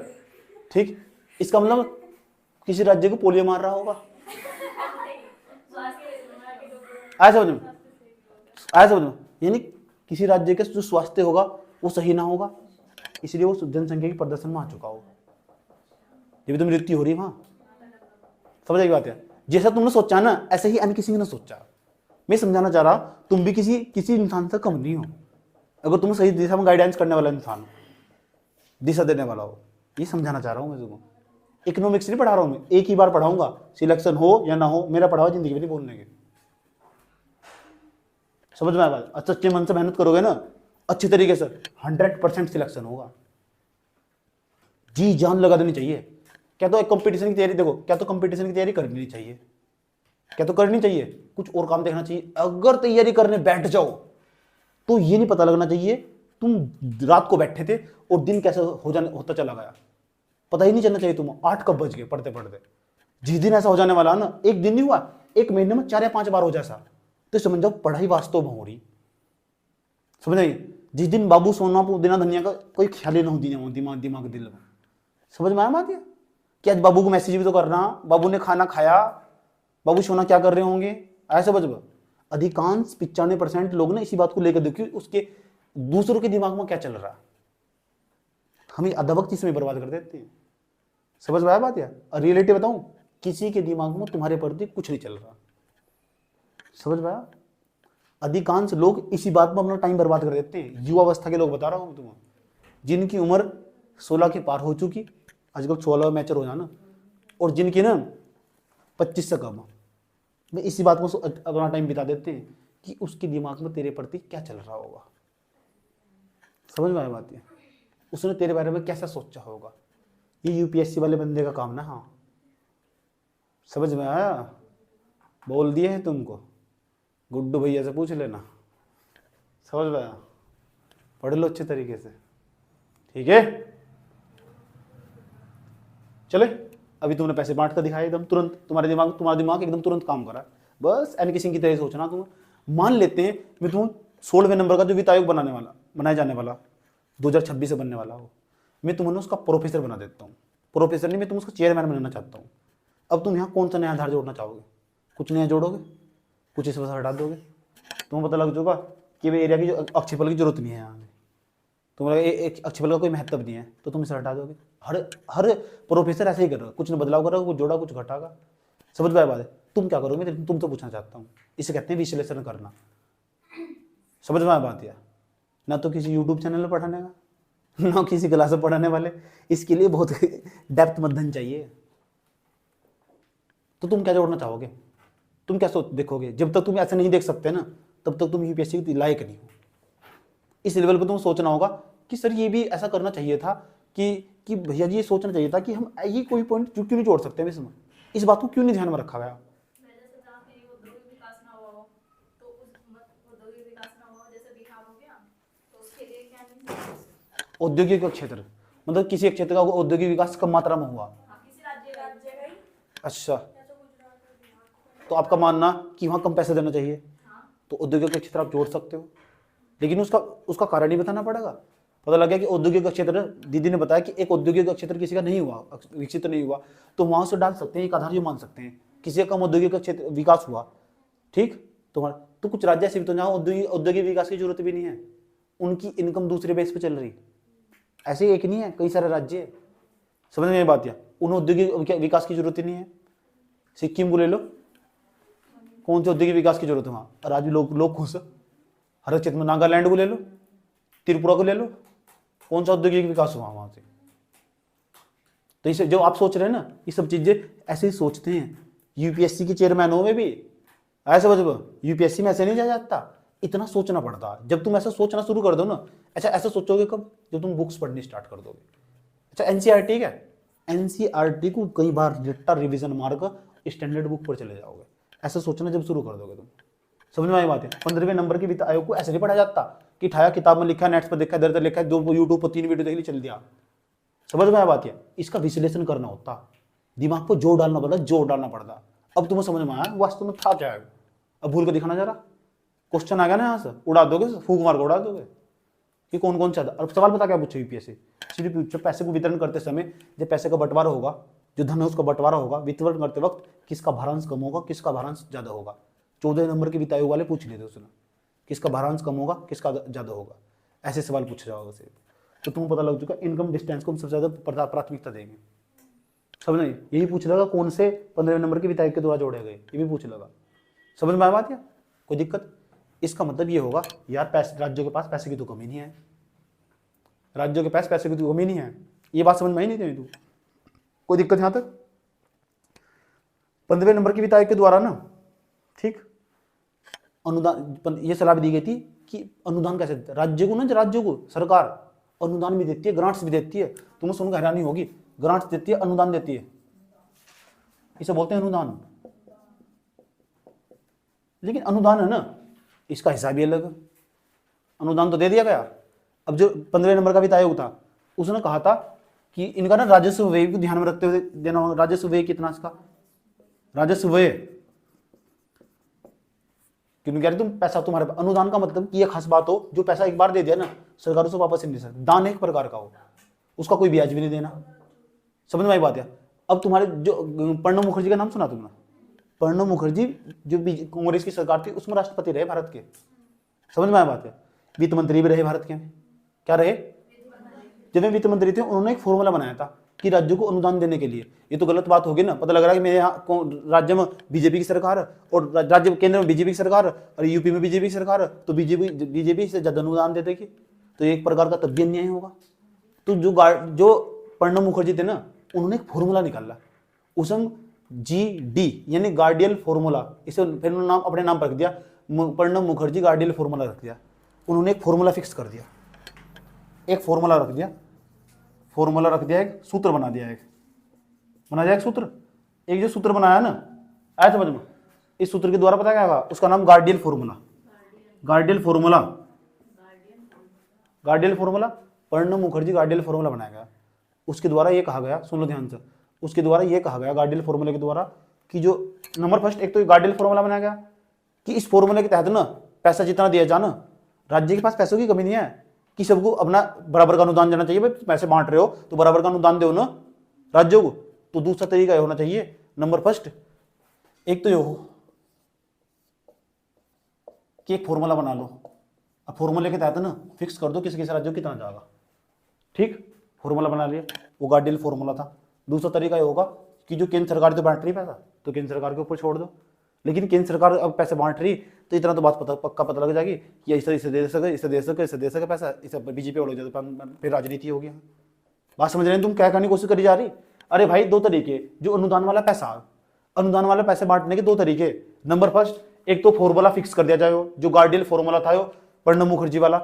ठीक। इसका मतलब किसी राज्य को पोलियो मार रहा होगा, आया समझ में? यानी किसी राज्य का जो स्वास्थ्य होगा वो सही ना होगा, इसलिए वो जनसंख्या की प्रदर्शन में आ चुका होगा, ये भी तो मृत्यु हो रही है वहां। समझ आई बात है? जैसा तुमने सोचा ना, ऐसे ही अन्य किसी ने सोचा। मैं समझाना चाह रहा, तुम भी किसी इंसान से कम नहीं हो, अगर तुम सही दिशा में गाइडेंस करने वाला इंसान हो, दिशा देने वाला हो, ये समझाना चाह रहा हूं मैं तुमको। इकोनॉमिक्स नहीं पढ़ा रहा हूं मैं, एक ही बार पढ़ाऊंगा, सिलेक्शन हो या ना हो, मेरा पढ़ावा जिंदगी में नहीं बोलने के। समझ में आया बात? सच्चे मन से मेहनत करोगे ना, अच्छी तरीके से 100% सिलेक्शन होगा। जी जान लगा देनी चाहिए, क्या तो एक कंपटीशन की तैयारी, देखो क्या तो कंपटीशन की तैयारी करनी चाहिए, क्या तो करनी चाहिए, कुछ और काम देखना चाहिए। अगर तैयारी करने बैठ जाओ तो ये नहीं पता लगना चाहिए तुम रात को बैठे थे और दिन कैसे होता चला गया, पता ही नहीं चलना चाहिए तुम 8 कब बज गए पढ़ते पढ़ते। जिस दिन ऐसा हो जाने वाला ना, एक दिन नहीं हुआ, एक महीने में 4 या 5 बार हो जैसा, तो समझ जाओ पढ़ाई वास्तव में हो रही। समझ नहीं, जिस दिन बाबू सोना देना धनिया का कोई ख्याल ही ना हो दिमाग दिमाग दिल में। समझ में आया बात है कि आज बाबू को मैसेज भी तो करना, बाबू ने खाना खाया, बाबू सोना क्या कर रहे होंगे, ऐसा समझ। अधिकांश 95% लोग ना इसी बात को लेकर देखिए उसके दूसरों के दिमाग में क्या चल रहा है, हमें आधा वक्त इसमें बर्बाद कर देते हैं। समझ में आया बात यार। और रियलिटी बताऊं, किसी के दिमाग में तुम्हारे प्रति कुछ नहीं चल रहा। समझ में आया। अधिकांश लोग इसी बात में अपना टाइम बर्बाद कर देते हैं। युवावस्था के लोग बता रहा हूं तुम्हें, जिनकी उम्र 16 के पार हो चुकी, आजकल 16 मैचर हो जाना, और जिनकी ना 25 से कम, मैं इसी बात को अपना टाइम बिता देते हैं कि उसके दिमाग में तेरे प्रति क्या चल रहा होगा। समझ में आया बात है, उसने तेरे बारे में कैसा सोचा होगा। ये यूपीएससी वाले बंदे का काम ना। हाँ समझ में आया, बोल दिए हैं तुमको, गुड्डू भैया से पूछ लेना। समझ में आया, पढ़ लो अच्छे तरीके से, ठीक है। चले, अभी तुमने पैसे बांट कर दिखाया एकदम तुरंत, तुम्हारा दिमाग एकदम तुरंत काम करा। बस एन किसी की तरह सोचना तुम। मान लेते हैं मैं तुम 16वें नंबर का जो वित्त आयोग बनाया जाने वाला 2026 से बनने वाला हो, मैं तुम्हें उसका प्रोफेसर बना देता हूँ। प्रोफेसर नहीं, मैं तुम उसका चेयरमैन बनाना चाहता हूँ। अब तुम यहाँ कौन सा नया आधार जोड़ना चाहोगे? कुछ नया जोड़ोगे, कुछ इस वजह हटा दोगे, तुम्हें पता लग जाएगा कि भाई एरिया की जो अक्षयफल की जरूरत नहीं है यहाँ, तुम्हारा एक अक्षयफल का कोई महत्व नहीं है, तो तुम इसे हटा दोगे। हर प्रोफेसर ऐसे ही कर रहा है, कुछ न बदलाव करेगा, कुछ जोड़ा कुछ घटागा। समझ में आया बात है। तुम क्या करोगे, तुम तो पूछना चाहता हूँ। इसे कहते हैं विश्लेषण करना। समझ में आया बात यार। ना तो किसी यूट्यूब चैनल में पढ़ाने का, ना किसी क्लास में पढ़ाने वाले, इसके लिए बहुत डेप्थ मध्यन चाहिए। तो तुम क्या जोड़ना चाहोगे, तुम क्या सोच देखोगे? जब तक तुम ऐसा नहीं देख सकते ना, तब तक तुम यूपीएससी के लायक नहीं हो। इस लेवल पर तुम सोचना होगा कि सर ये भी ऐसा करना चाहिए था, कि भैया जी ये सोचना चाहिए था कि हम ये कोई पॉइंट क्यों नहीं जोड़ सकते हैं इसमें, इस बात को क्यों नहीं ध्यान में रखा गया। औद्योगिक क्षेत्र मतलब किसी एक क्षेत्र का औद्योगिक विकास कम मात्रा में हुआ। अच्छा, तो आपका मानना कि वहां कम पैसे देना चाहिए, तो औद्योगिक क्षेत्र आप जोड़ सकते हो, लेकिन उसका कारण ही बताना पड़ेगा। पता लग गया कि औद्योगिक क्षेत्र, दीदी ने बताया कि एक औद्योगिक क्षेत्र किसी का नहीं हुआ, विकसित नहीं हुआ, तो वहां से डाल सकते हैं, एक आधार ये मान सकते हैं किसी का कम औद्योगिक क्षेत्र विकास हुआ। ठीक, तो कुछ राज्य ऐसे भी तो जहाँ औद्योगिक विकास की जरूरत भी नहीं है, उनकी इनकम दूसरे बेस पे चल रही। ऐसे एक नहीं है, कई सारे राज्य। समझ में बात है, उन्हें औद्योगिक विकास की जरूरत ही नहीं है। सिक्किम को ले लो, कौन से औद्योगिक विकास की जरूरत है वहां, और आज भी लोग खुश है। हर क्षेत्र में, नागालैंड को ले लो, त्रिपुरा को ले लो, कौन सा औद्योगिक विकास हुआ वहां से। तो इसे जो आप सोच रहे हैं ना, ये सब चीजें ऐसे ही सोचते हैं। यूपीएससी के चेयरमैन हो में भी ऐसे यूपीएससी में ऐसे नहीं जा जाता, इतना सोचना पड़ता। जब तुम ऐसा सोचना शुरू कर दो ना, अच्छा ऐसा सोचोगे कब, जब तुम बुक्स पढ़नी स्टार्ट कर दोगे। अच्छा एनसीईआरटी क्या है, एनसीईआरटी को कई बार रट्टा रिवीजन मार कर स्टैंडर्ड बुक पर चले जाओगे। ऐसा सोचना जब शुरू कर दोगे तुम, समझ में आई बात है। 15वें नंबर के वित्त आयोग को ऐसे नहीं पढ़ा जाता कि ठाया किताब में लिखा, नेट पर देखा, इधर लिखा है, 2 यूट्यूब पर 3 वीडियो देख ली, चल दिया। समझ में आया बात है। इसका विश्लेषण करना होता, दिमाग को जोर डालना पड़ता। अब तुम्हें समझ में आया वास्तव में था क्या है। अब भूल कर दिखाना जरा, क्वेश्चन आ गया ना यहाँ से, उड़ा दोगे, फूक मार को उड़ा दोगे कि कौन कौन सा। अब सवाल पता क्या पूछे यूपीएससी, सिर्फ पूछो पैसे को वितरण करते समय, जब पैसे का बंटवारा होगा, जो धन है उसका बंटवारा होगा, वितरण करते वक्त किसका भारांश कम होगा, किसका भारांश ज्यादा होगा। 14 नंबर के वित्त आयोग वाले पूछ लेते उसने, किसका भारांश कम होगा, किसका ज्यादा होगा, ऐसे सवाल पूछे जाओगे उसे। तो तुम्हें पता लग चुका इनकम डिस्टेंस को हम सबसे ज्यादा प्राथमिकता देंगे। समझ नहीं, यही पूछ लेगा कौन से 15वें नंबर के वित्त आयोग के द्वारा जोड़े गए, ये भी पूछ लेगा। समझ में आया बात है, कोई दिक्कत। इसका मतलब ये होगा यार पैसे, राज्यों के पास पैसे की तो कमी नहीं है, राज्यों के पास पैसे की तो कमी नहीं है। ये बात समझ में आई नहीं थी तू, कोई दिक्कत यहां तक। 15वें नंबर के वित्त आयोग के द्वारा ना, ठीक, अनुदान, ये सलाह भी दी गई थी कि अनुदान कैसे राज्यों को सरकार अनुदान भी देती है, ग्रांट्स भी देती है। तुम्हें सुनकर हैरानी होगी, ग्रांट्स देती है, अनुदान देती है, इसे बोलते हैं अनुदान। लेकिन अनुदान है ना, इसका हिसाब ही अलग है। अनुदान तो दे दिया गया। अब जो 15 नंबर का वित्त आयोग था, उसने कहा था कि इनका ना राजस्व व्यय को ध्यान में रखते हुए देना होगा। राजस्व व्यय कितना इसका, राजस्व व्यय क्यों कह रहे तुम पैसा तुम्हारे। अनुदान का मतलब कि ये खास बात हो, जो पैसा एक बार दे दिया ना, सरकार उसे वापस नहीं दे सकती। दान एक प्रकार का हो, उसका कोई ब्याज भी नहीं देना। समझ में आई बात है। अब तुम्हारे जो प्रणब मुखर्जी का नाम सुना तुमने, प्रणब मुखर्जी जो कांग्रेस की सरकार थी उसमें राष्ट्रपति रहे भारत के। समझ में आया बात है। वित्त मंत्री भी रहे भारत के। क्या रहे, जब वे वित्त मंत्री थे उन्होंने एक फॉर्मूला बनाया था कि राज्यों को अनुदान देने के लिए। ये तो गलत बात होगी ना, पता लग रहा है कि मेरे यहाँ राज्य में बीजेपी की सरकार है और राज्य केंद्र में बीजेपी की सरकार है और यूपी में बीजेपी की सरकार है, तो बीजेपी से ज्यादा अनुदान दे देगी, तो एक प्रकार का तब भी अन्याय होगा। तो जो प्रणब मुखर्जी थे ना, उन्होंने एक फॉर्मूला निकाला, उसमें GD यानी गार्डियल फॉर्मूला, इसे फिर नाम अपने नाम पर रख दिया, प्रणब मुखर्जी गार्डियल फॉर्मूला रख दिया। उन्होंने एक फॉर्मूला फिक्स कर दिया, एक फॉर्मूला रख दिया, एक सूत्र बना दिया, एक सूत्र। एक जो सूत्र बनाया ना, आया समझ में। इस सूत्र के द्वारा पता क्या होगा, उसका नाम गार्डियल फॉर्मूला। प्रणब मुखर्जी गार्डियल फॉर्मूला बनाया गया। उसके द्वारा ये कहा गया, सुन लो ध्यान से, उसके द्वारा ये कहा गया गार्डियल फॉर्मूले के द्वारा कि जो नंबर फर्स्ट, एक तो गार्डियल फॉर्मूला बनाया गया कि इस फॉर्मूले के तहत ना पैसा जितना दिया जाए ना, राज्य के पास पैसों की कमी नहीं है कि सबको अपना बराबर का अनुदान देना चाहिए। भाई पैसे बांट रहे हो तो बराबर का अनुदान दो ना राज्यों को। तो दूसरा तरीका होना चाहिए, नंबर फर्स्ट, एक तो ये हो कि एक फॉर्मूला बना लो। अब फॉर्मूले के तहत ना फिक्स कर दो किस किस राज्यों कितना जाएगा। ठीक, फॉर्मूला बना लिया, वो गार्डियल फॉर्मूला था। दूसरा तरीका ये होगा कि जो केंद्र सरकार तो बांट रही पैसा, तो केंद्र सरकार के ऊपर छोड़ दो। लेकिन केंद्र सरकार अब पैसे बांट रही तो इतना तो बात पक्का पता लग जाएगी कि इसे दे सके पैसा, इसे बीजेपी वालों जाए, फिर राजनीति होगी। बात समझ रहे हैं तुम, क्या करने की कोशिश करी जा रही। अरे भाई दो तरीके, जो अनुदान वाला पैसे बांटने के दो तरीके। नंबर फर्स्ट, एक तो फॉर्मूला फिक्स कर दिया जाए, जो गार्डियल फॉर्मूला था प्रणब मुखर्जी वाला।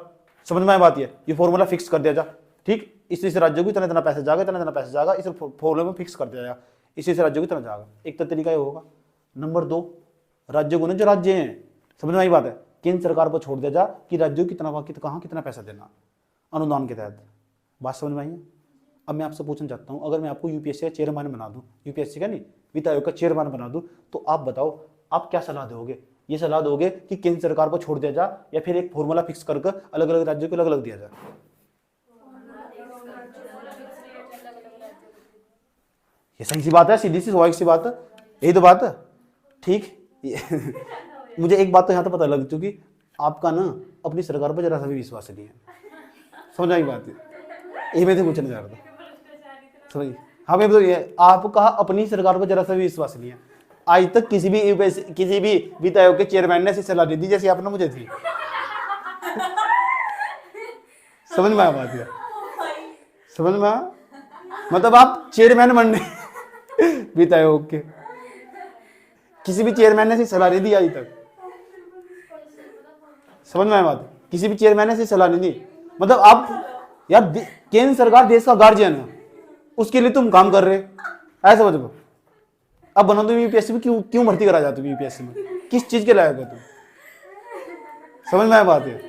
समझ में आया बात, ये फॉर्मूला फिक्स कर दिया जाए। ठीक, इसी से राज्यों को इतना इतना पैसा जाएगा, इसे फॉर्मूले में फिक्स कर दिया जाएगा, इसी से राज्यों को इतना जाएगा। एक तो तरीका ये होगा। नंबर दो, राज्यों को ना, जो राज्य हैं, समझ में आई बात है, केंद्र सरकार पर छोड़ दिया जा कि राज्यों को कहाँ कितना पैसा देना अनुदान के तहत। बात समझ में आई है। अब मैं आपसे पूछना चाहता हूँ, अगर मैं आपको यूपीएससी का चेयरमैन बना दूँ, यूपीएससी का नहीं, वित्त आयोग का चेयरमैन बना दूँ, तो आप बताओ आप क्या सलाह दोगे। ये सलाह दोगे कि केंद्र सरकार पर छोड़ दिया जाए या फिर एक फॉर्मूला फिक्स करके अलग अलग राज्यों को अलग अलग दिया जाए। ये सही सी बात है, सीधी सी स्वाभाविक सी बात है, यही तो बात है। ठीक मुझे एक बात तो यहाँ तो पता लग चुकी, आपका ना अपनी सरकार पर जरा सा भी विश्वास नहीं है। समझ आई बात है, यही मैं पूछना चाह रहा था। समझिए, हाँ मैं तो ये आपका अपनी सरकार पर जरा सा भी विश्वास नहीं है। आज तक किसी भी वित्त आयोग के चेयरमैन ने ऐसी सलाह नहीं दी जैसी आपने मुझे दी। समझ में आया बात है, समझ में आया। मतलब आप चेयरमैन बनने वित्त आयोग के, किसी भी चेयरमैन ने ऐसी सलाह नहीं दी आज तक। समझ में आया बात, किसी भी चेयरमैन ने ऐसी सलाह नहीं दी। मतलब आप यार, केंद्र सरकार देश का गार्जियन है, उसके लिए तुम काम कर रहे, ऐसा समझ लो। अब बना तुम यूपीएससी में, क्यों भर्ती करा जाते तुम यूपीएससी में, किस चीज के लायक हो तुम। समझ में आया बात है।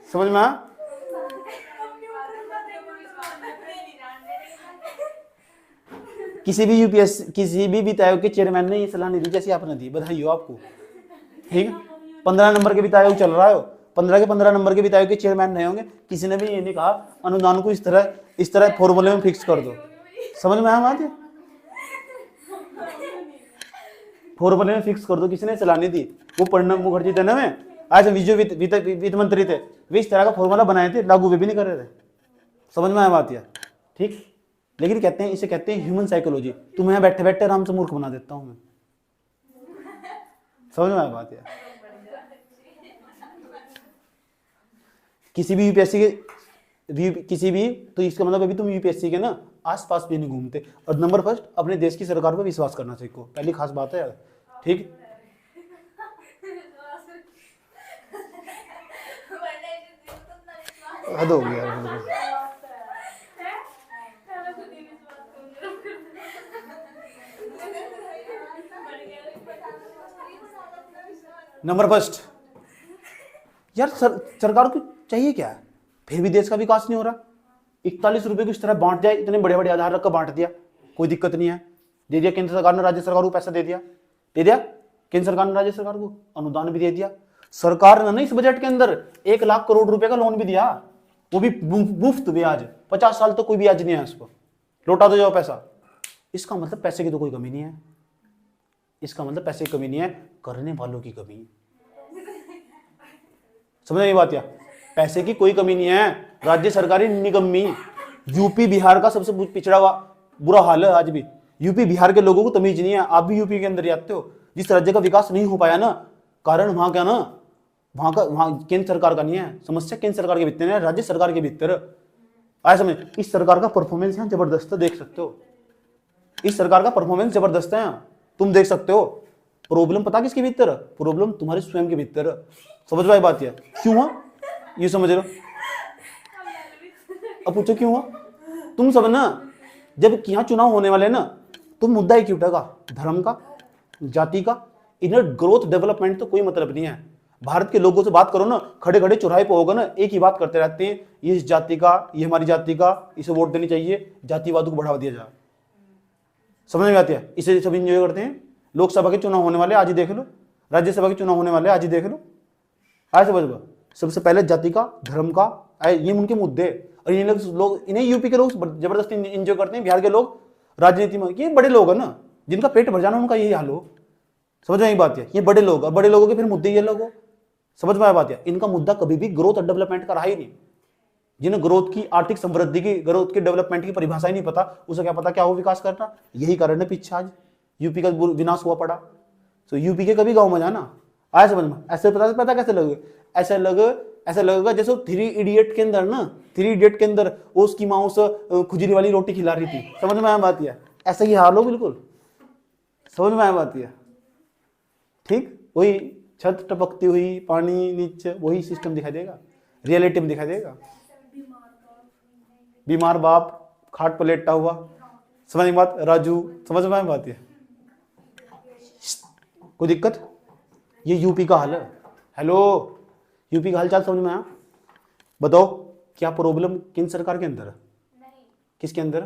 समझ में आया। किसी भी वित्त आयोग के चेयरमैन ने ये सलाह नहीं दी जैसी आपने दी। बधाई हो आपको। ठीक, 15 नंबर के वित्त आयोग चल रहा है, 15 के 15 नंबर के वित्त आयोग के चेयरमैन नहीं होंगे, किसी ने भी ये नहीं कहा अनुदान को इस तरह फॉर्मूले में फिक्स कर दो। समझ में आया बात है, फॉर्मूले में फिक्स कर दो, किसी ने सलाह नहीं दी। वो प्रणब मुखर्जी थे ना, में आज जो वित्त मंत्री थे, वे इस तरह का फॉर्मूला बनाए थे, लागू वे भी नहीं कर रहे थे। समझ में आया बात है। ठीक, लेकिन कहते हैं, इसे कहते हैं ह्यूमन साइकोलॉजी। तुम्हें यहाँ बैठे बैठे आराम से मूर्ख बना देता हूं मैं। समझ में आया बात है। किसी भी तो इसका मतलब अभी तुम यूपीएससी के ना आसपास भी नहीं घूमते। और नंबर फर्स्ट, अपने देश की सरकार पर विश्वास करना सीखो, पहली खास बात है यार। ठीक, हद हो गया यार, बिल्कुल। नंबर फर्स्ट, यार सरकार को चाहिए क्या है? फिर भी देश का विकास नहीं हो रहा। 41 रुपए को इस तरह बांट दिया, इतने बड़े बड़े आधार रख कर बांट दिया, कोई दिक्कत नहीं है। दे दिया केंद्र सरकार ने राज्य सरकार को पैसा दे दिया, केंद्र सरकार ने राज्य सरकार को अनुदान भी दे दिया। सरकार ने इस बजट के अंदर 1 लाख करोड़ रुपए का लोन भी दिया, वो भी मुफ्त ब्याज, 50 साल तो कोई ब्याज नहीं है उसको, लौटा दो जाओ पैसा। इसका मतलब पैसे की तो कोई कमी नहीं है, इसका मतलब पैसे की कमी नहीं है, करने वालों की कमी है। समझ में बात? या पैसे की कोई कमी नहीं है, राज्य सरकारी निकम्मी। यूपी बिहार का सबसे पिछड़ा हुआ बुरा हाल है आज भी। यूपी बिहार के लोगों को तमीज नहीं है। आप भी यूपी के अंदर ही आते हो। जिस राज्य का विकास नहीं हो पाया ना, कारण वहां क्या ना, वहां केंद्र सरकार का नहीं है, समस्या केंद्र सरकार के भीतर है, राज्य सरकार के भीतर। आया समझ? इस सरकार का परफॉर्मेंस यहाँ जबरदस्त है, देख सकते हो। इस सरकार का परफॉर्मेंस जबरदस्त है, तुम देख सकते हो। प्रॉब्लम पता किसके भीतर? प्रॉब्लम तुम्हारे स्वयं के भीतर। समझ में आई बात? है क्यों हुआ ये समझ रहे हो? अब पूछो क्यों हुआ? तुम सब ना, जब यहाँ चुनाव होने वाले ना, तुम मुद्दा ही क्यों उठेगा? धर्म का, जाति का, इनर ग्रोथ डेवलपमेंट तो कोई मतलब नहीं है। भारत के लोगों से बात करो ना, खड़े खड़े चौराहे पे होगा ना, एक ही बात करते रहते हैं, ये इस जाति का, ये हमारी जाति का, इसे वोट देनी चाहिए, जातिवाद को बढ़ावा दिया जाए। समझ में आती है? इसे सब इंजॉय करते हैं। लोकसभा के चुनाव होने वाले आज ही देख लो, राज्यसभा के चुनाव होने वाले आज ही देख लो। ऐसे बजबा सबसे पहले जाति का, धर्म का, ये उनके मुद्दे। और ये लोग, इन्हें यूपी के लोग जबरदस्ती इंजॉय करते हैं, बिहार के लोग राजनीति में। ये बड़े लोग है ना, जिनका पेट भर जाना, उनका यही हाल हो। समझ में आई बात है? ये बड़े लोग, और बड़े लोगों के फिर मुद्दे ये लोग हो। समझ में आई बात है? इनका मुद्दा कभी भी ग्रोथ और डेवलपमेंट का रहा ही नहीं। जिन्हें ग्रोथ की, आर्थिक समृद्धि की, ग्रोथ के डेवलपमेंट की परिभाषा ही नहीं पता, उसे क्या पता क्या हो विकास करना। यही कारण है पीछे आज यूपी का विनाश हुआ पड़ा। तो यूपी के कभी गाँव में जाना, आया समझ में? ऐसे पता कैसे लगे? ऐसा लगेगा जैसे 3 इडियट के अंदर ना, 3 इडियट के अंदर वो उसकी माँ उसे खुजरी वाली रोटी खिला रही थी। समझ में आया बात? है ऐसा ही हाल हो बिल्कुल। समझ में आया बात? है ठीक, वही छत टपकती हुई, पानी नीचे, वही सिस्टम दिखाई देगा, रियलिटी में दिखाई देगा। बीमार बाप खाट पर लेटा हुआ। समझ में बात? राजू, समझ में आया बात? है कोई दिक्कत? ये यूपी का हाल है। हेलो, यूपी का हालचाल समझ में आया? बताओ क्या प्रॉब्लम केंद्र सरकार के अंदर है? किसके अंदर?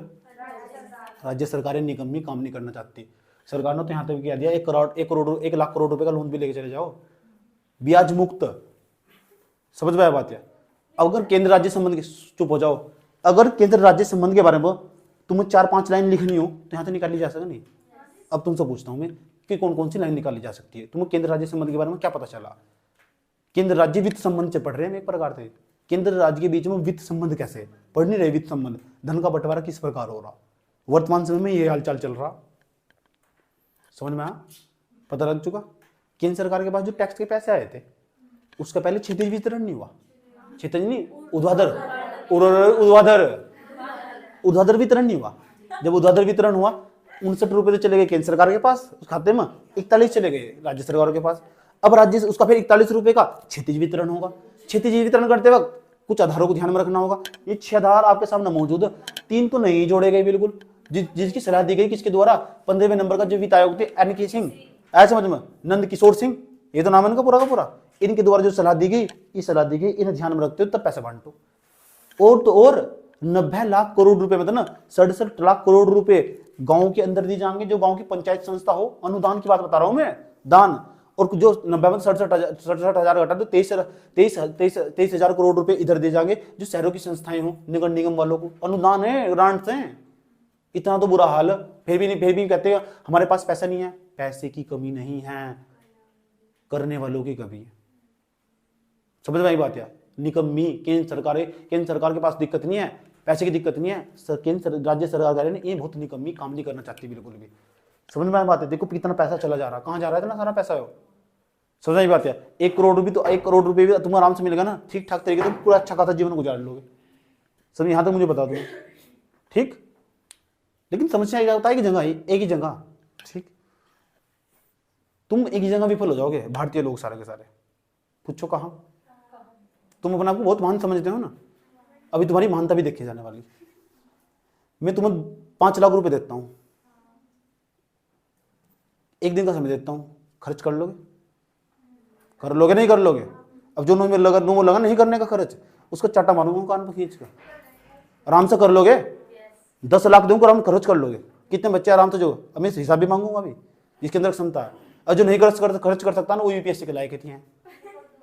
राज्य सरकारें निकम्मी, काम नहीं करना चाहती। सरकार ने तो यहाँ तक क्या दिया, 1 लाख करोड़ रुपए का लोन भी लेके चले जाओ, ब्याज मुक्त। समझ में आया बात? है अगर केंद्र राज्य संबंध, चुप हो जाओ, अगर केंद्र राज्य संबंध के बारे में तुम्हें 4-5 लाइन लिखनी हो तो यहाँ तो निकाली जा सकती नहीं। अब तुमसे पूछता हूँ मैं कि कौन कौन सी लाइन निकाली जा सकती है? तुम्हें केंद्र राज्य संबंध के बारे में क्या पता चला? केंद्र राज्य वित्त संबंध से पढ़ रहे हैं एक प्रकार से। केंद्र राज्य के बीच में वित्त संबंध कैसे पढ़ नहीं रहे? वित्त संबंध, धन का बंटवारा किस प्रकार हो रहा, वर्तमान समय में ये हालचाल चल रहा। समझ में आया? पता लग चुका। केंद्र सरकार के पास जो टैक्स के पैसे आए थे, उसका पहले क्षितिज वितरण नहीं हुआ। क्षितिज नहीं, ऊर्ध्वाधर वितरण नहीं हुआ। जब ऊर्ध्वाधर वितरण हुआ, 59 रुपए तो चले गए केंद्र सरकार के पास उस खाते में, 41 चले गए राज्य सरकार के पास। अब राज्य उसका फिर 41 रुपए का क्षितिज वितरण होगा। क्षितिज वितरण करते वक्त कुछ आधारों को ध्यान में रखना होगा। ये 6 आधार आपके सामने मौजूद है, 3 तो नहीं जोड़े गए बिल्कुल, जिसकी सलाह दी गई किसके द्वारा? 15वें नंबर का जो वित्त आयोग थे, NK सिंह, ऐसे समझ में, नंद किशोर सिंह, ये तो नाम है इनका पूरा का पूरा। इनके द्वारा जो सलाह दी गई, ये सलाह दी गई, इन्हें ध्यान में रखते हो तब पैसा बांटो। और तो और 90 लाख करोड़ रुपए, मतलब ना 67 लाख करोड़ रुपए गांव के अंदर दिए जाएंगे, जो गांव की पंचायत संस्था हो। अनुदान की बात बता रहा हूं मैं, दान। और जो 90 में 67,000 घटा तो 23,000 करोड़ रुपए इधर दिए जाएंगे, जो शहरों की संस्थाएं हो, निगम निगम वालों को अनुदान है, ग्रांट्स हैं। इतना तो बुरा हाल है, फिर भी कहते हैं हमारे पास पैसा नहीं है। पैसे की कमी नहीं है, करने वालों की कमी है। समझ में आई बात? है निकम्मी केंद्र सरकार के पास दिक्कत नहीं है, पैसे की दिक्कत नहीं है। राज्य सरकार ने ये बहुत निकम्मी, काम नहीं करना चाहती बिल्कुल भी। समझ में आई बात है? देखो कितना पैसा चला जा रहा, कहाँ जा रहा है इतना सारा पैसा हो। समझ में आई बात है? 1 करोड़ रुपये तो 1 करोड़ रुपये भी तुम आराम से मिलेगा ना, ठीक ठाक तरीके से पूरा अच्छा खासा जीवन गुजार लोगे। सब यहाँ तक मुझे बता दो, ठीक। लेकिन समस्या क्या होता है कि जगह एक ही जगह, ठीक, तुम एक ही जगह विफल हो जाओगे। भारतीय लोग सारे के सारे, पूछो कहाँ? तुम अपने आप को बहुत महान समझते हो ना, अभी तुम्हारी महानता भी देखी जाने वाली। मैं तुम्हें 5 लाख रुपए देता हूं, 1 दिन का समय देता हूं, खर्च कर लोगे? कर लोगे नहीं कर लोगे? अब जो नो लगा नहीं करने का खर्च, उसको चाटा मारूंगा कान पर खींच कर। आराम से कर लोगे? 10 लाख दूंगा, आराम खर्च कर लोगे? कितने बच्चे आराम से, जो अब मैं हिसाब भी मांगूंगा अभी, जिसके अंदर क्षमता है। और जो नहीं खर्च कर सकता ना, वो यूपीएससी के लायक हैं।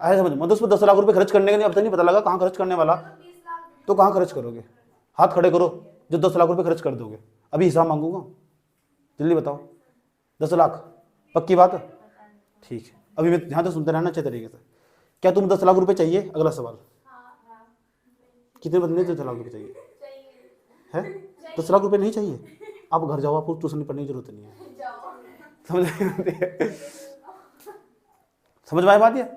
ऐसे समझ, मतलब उसमें 10 लाख रुपए खर्च करने के लिए अब तक नहीं पता लगा कहाँ खर्च करने वाला, तो कहाँ खर्च करोगे? हाथ खड़े करो जो 10 लाख रुपए खर्च कर दोगे। अभी हिसाब मांगूंगा, जल्दी बताओ। 10 लाख पक्की बात है? ठीक है, अभी मैं ध्यान से सुनते रहना अच्छे तरीके से। क्या तुम 10 लाख रुपए चाहिए? अगला सवाल, कितने बंदे 10 लाख रुपए चाहिए है? 10 लाख रुपए नहीं चाहिए? आप घर जाओ, आपको ट्यूशन पढ़ने की जरूरत नहीं है। समझ में आए बात? ये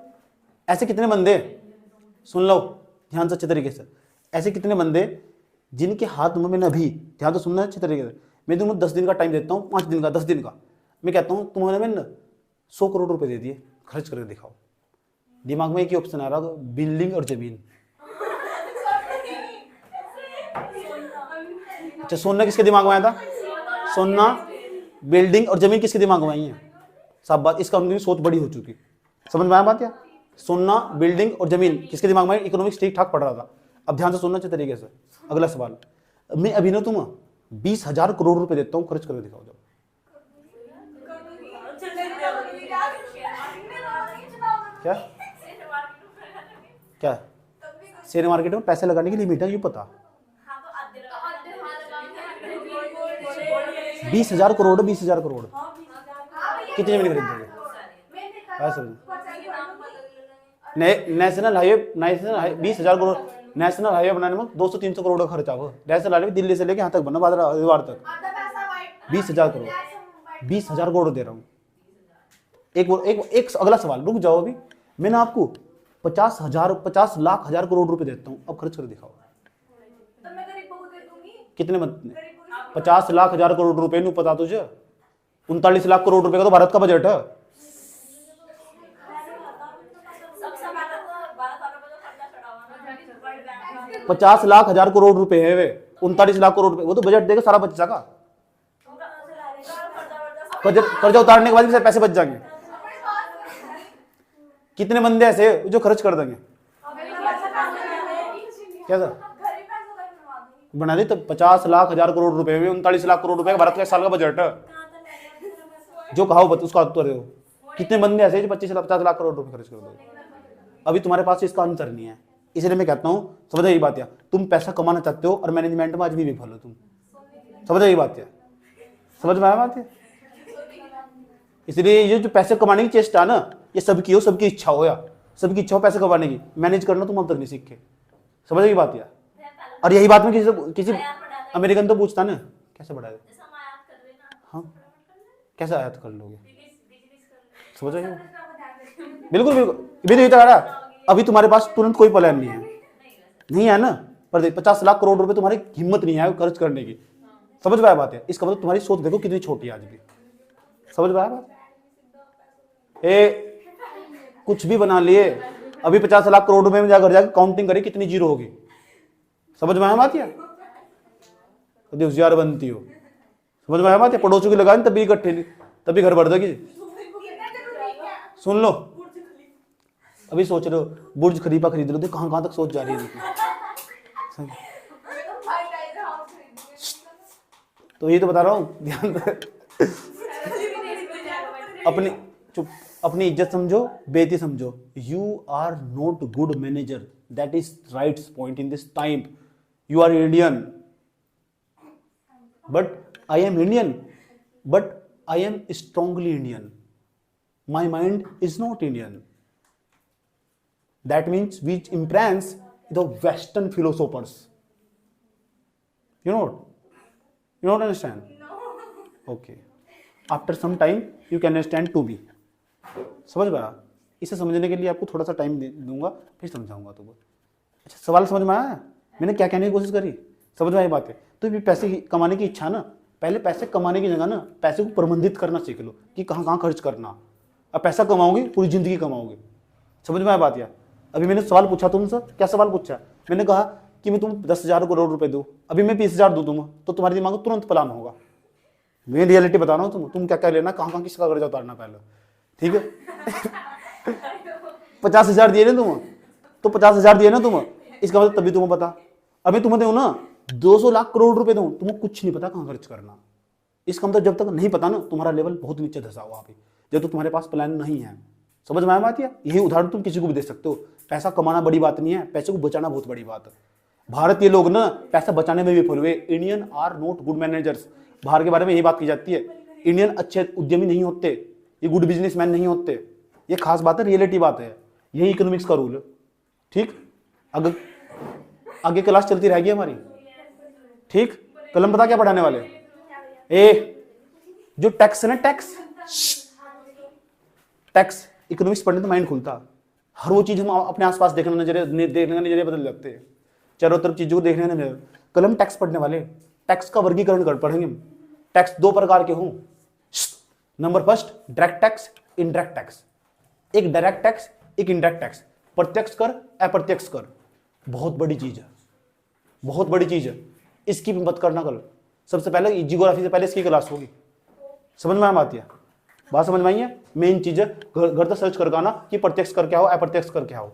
ऐसे कितने बंदे, सुन लो ध्यान से अच्छे तरीके से, ऐसे कितने बंदे जिनके हाथ में, मैंने अभी ध्यान से सुनना अच्छे तरीके से, मैं तुम्हें 10 दिन का टाइम देता हूँ, 5 दिन का, 10 दिन का, मैं कहता हूँ तुम्हारे मैंने 100 करोड़ रुपए दे दिए, खर्च करके दिखाओ। दिमाग में एक ही ऑप्शन आ रहा है, बिल्डिंग और जमीन। अच्छा, सोना किसके दिमाग में आया था? सोना, बिल्डिंग और जमीन किसके दिमाग में आई है? सब बात, इसका उनकी सोच बड़ी हो चुकी। समझ में आया बात? या सोना, बिल्डिंग और जमीन किसके दिमाग में? इकोनॉमिक्स ठीक ठाक पढ़ रहा था। अब ध्यान से सुनना अच्छे तरीके से। अगला सवाल, मैं अभी ना तुम्हें 20,000 करोड़ रुपए देता हूं, खर्च करके दिखाओ। जब क्या क्या शेयर मार्केट में पैसे लगाने की लिमिट है, ये पता? 20,000 करोड़, 20,000 करोड़ कितने में खरीद दोगे? National highway 20,000 crore, national highway बनाने में 200-300 करोड़ का खर्चा हो। नेशनल हाईवे दिल्ली से लेके यहाँ तक बना, हरिद्वार तक। 20,000 करोड़, 20,000 करोड़ दे रहा हूँ। एक अगला सवाल, रुक जाओ अभी। मैंने आपको 50 लाख हजार करोड़ रुपए देता हूँ, अब खर्च कर दिखाओ। कितने बंदे? 50 लाख हजार करोड़ रुपए नहीं पता तुझे? 39 लाख करोड़ रुपए का तो भारत का बजट है। 50 लाख हजार करोड़ रुपए है वे, 39 लाख करोड़ रुपए, वो तो बजट देगा सारा बच्चा का। कर्जा उतारने के बाद भी पैसे बच जाएंगे। कितने बंदे ऐसे जो खर्च कर देंगे? क्या सर बना दी? तो 50 लाख हजार करोड़ रुपए में 39 लाख करोड़ रुपए का भारत का साल का बजट है। जो कहा उसका उत्तर दो। कितने बंदे ऐसे जो 50 लाख करोड़ रुपए खर्च कर दोगे? अभी तुम्हारे पास इसका आंसर नहीं है, इसलिए मैं कहता हूं, समझ यही बात है, तुम पैसा कमाना चाहते हो और मैनेजमेंट में आज भी विफल हो तुम। समझ यही बात है? समझ में आया बात है? इसलिए ये जो पैसे कमाने की चेष्टा ना, ये सबकी हो, सबकी इच्छा हो, या सबकी इच्छा हो पैसे कमाने की, मैनेज करना तुम अब तक नहीं सीखे। समझ यही बात है? और यही बात में किसी अमेरिकन तो पूछता ना, कैसे बढ़ा दे? हाँ, कैसे आयात कर लोगे? समझ रहे हो? बिल्कुल बिल्कुल। अभी तुम्हारे पास तुरंत कोई प्लान नहीं है ना, पर 50 लाख करोड़ रुपए तुम्हारी हिम्मत नहीं है खर्च करने की। समझ में आया बात है? इसका मतलब तुम्हारी सोच देखो कितनी छोटी है आज भी। समझ में आया बात? कुछ भी बना लिए, अभी 50 लाख करोड़ रुपए में जाकर काउंटिंग करी कितनी जीरो होगी। समझ में आया बात? या होशियार बनती हो। समझ में आया बात? पड़ोसियों की लगानी तभी इकट्ठे, तभी घर भर देगी। सुन लो, अभी सोच रहे हो बुर्ज खलीफा खरीद लो, कहां कहां तक सोच जा रही है। तो ये तो बता रहा हूं, ध्यान अपनी इज्जत समझो, बेइज्जती समझो। You are not good manager, that is right point in this time. You are Indian, but I am Indian, but I am strongly Indian. My mind is not Indian. That means which imprints the Western philosophers. You don't understand? No. Okay. After some time, you can understand to be. समझ पाया? इसे समझने के लिए आपको थोड़ा सा time दूंगा, फिर समझाऊंगा तुमको। अच्छा, सवाल समझ में आया? मैंने क्या कहने की कोशिश करी? समझ में आई बात है? तो भी पैसे कमाने की इच्छा ना, पहले पैसे कमाने की जगह ना पैसे को प्रबंधित करना सीख लो कि कहाँ कहाँ खर्च करना। अब पैसा कमाओगे पूरी जिंदगी कमाओगे। समझ में आया बात? या अभी मैंने सवाल पूछा तुमसे, क्या सवाल पूछा? मैंने कहा कि मैं तुम 10,000 करोड़ रुपए दो, अभी मैं 20,000 दूं तुम, तो तुम्हारे दिमाग में तुरंत प्लान होगा। मैं रियलिटी बता रहा हूँ, तुम क्या क्या लेना, कहाँ कहाँ किसका कर्जा उतारना पहले, ठीक है। 50,000 दिए ना तुम, तो 50,000 दिए ना तुम, इसका मतलब तभी तुम्हें पता। अभी तुम्हें दो ना 200 लाख करोड़ रुपए दूं, तुम्हें कुछ नहीं पता कहाँ खर्च करना। इसका मतलब जब तक नहीं पता ना, तुम्हारा लेवल बहुत नीचे धंसा हुआ अभी, जब तक तुम्हारे पास प्लान नहीं है। समझ में आया बात? यही उदाहरण तुम किसी को भी दे सकते हो। पैसा कमाना बड़ी बात नहीं है, पैसे को बचाना बहुत बड़ी बात है। भारतीय लोग ना पैसा बचाने में विफल हुए। Indian are not good managers, बाहर के बारे में यही बात की जाती है। इंडियन अच्छे उद्यमी नहीं होते, ये गुड बिजनेसमैन नहीं होते। ये खास बात है, रियलिटी बात है, यही इकोनॉमिक्स का रूल है, ठीक। अगर आगे क्लास चलती रहेगी हमारी, ठीक। कलम पता क्या पढ़ाने वाले, ए जो टैक्स है ना, टैक्स इकोनॉमिक्स पढ़ने तो माइंड खुलता। हर वो चीज हम अपने आसपास देखने का नजरिया बदल जाते हैं, चारों तरफ चीजों को देखने का नजरिया। कलम टैक्स पढ़ने वाले, टैक्स का वर्गीकरण कर पढ़ेंगे। टैक्स दो प्रकार के हों, number first direct tax, indirect tax. एक डायरेक्ट टैक्स, एक इनडायरेक्ट टैक्स। प्रत्यक्ष कर, अप्रत्यक्ष कर, बहुत बड़ी चीज है, बहुत बड़ी चीज है। इसकी भी मत करना कल। सबसे पहले जियोग्राफी से पहले इसकी क्लास होगी। समझ में आती है बात? समझ में आई है? मेन चीज है, घर तक सर्च कर आना कि प्रत्यक्ष कर क्या हो, अप्रत्यक्ष कर क्या हो।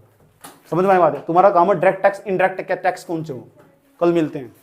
समझ में आई बात है? तुम्हारा काम है डायरेक्ट टैक्स, इनडायरेक्ट टैक्स कौन से हो। कल मिलते हैं।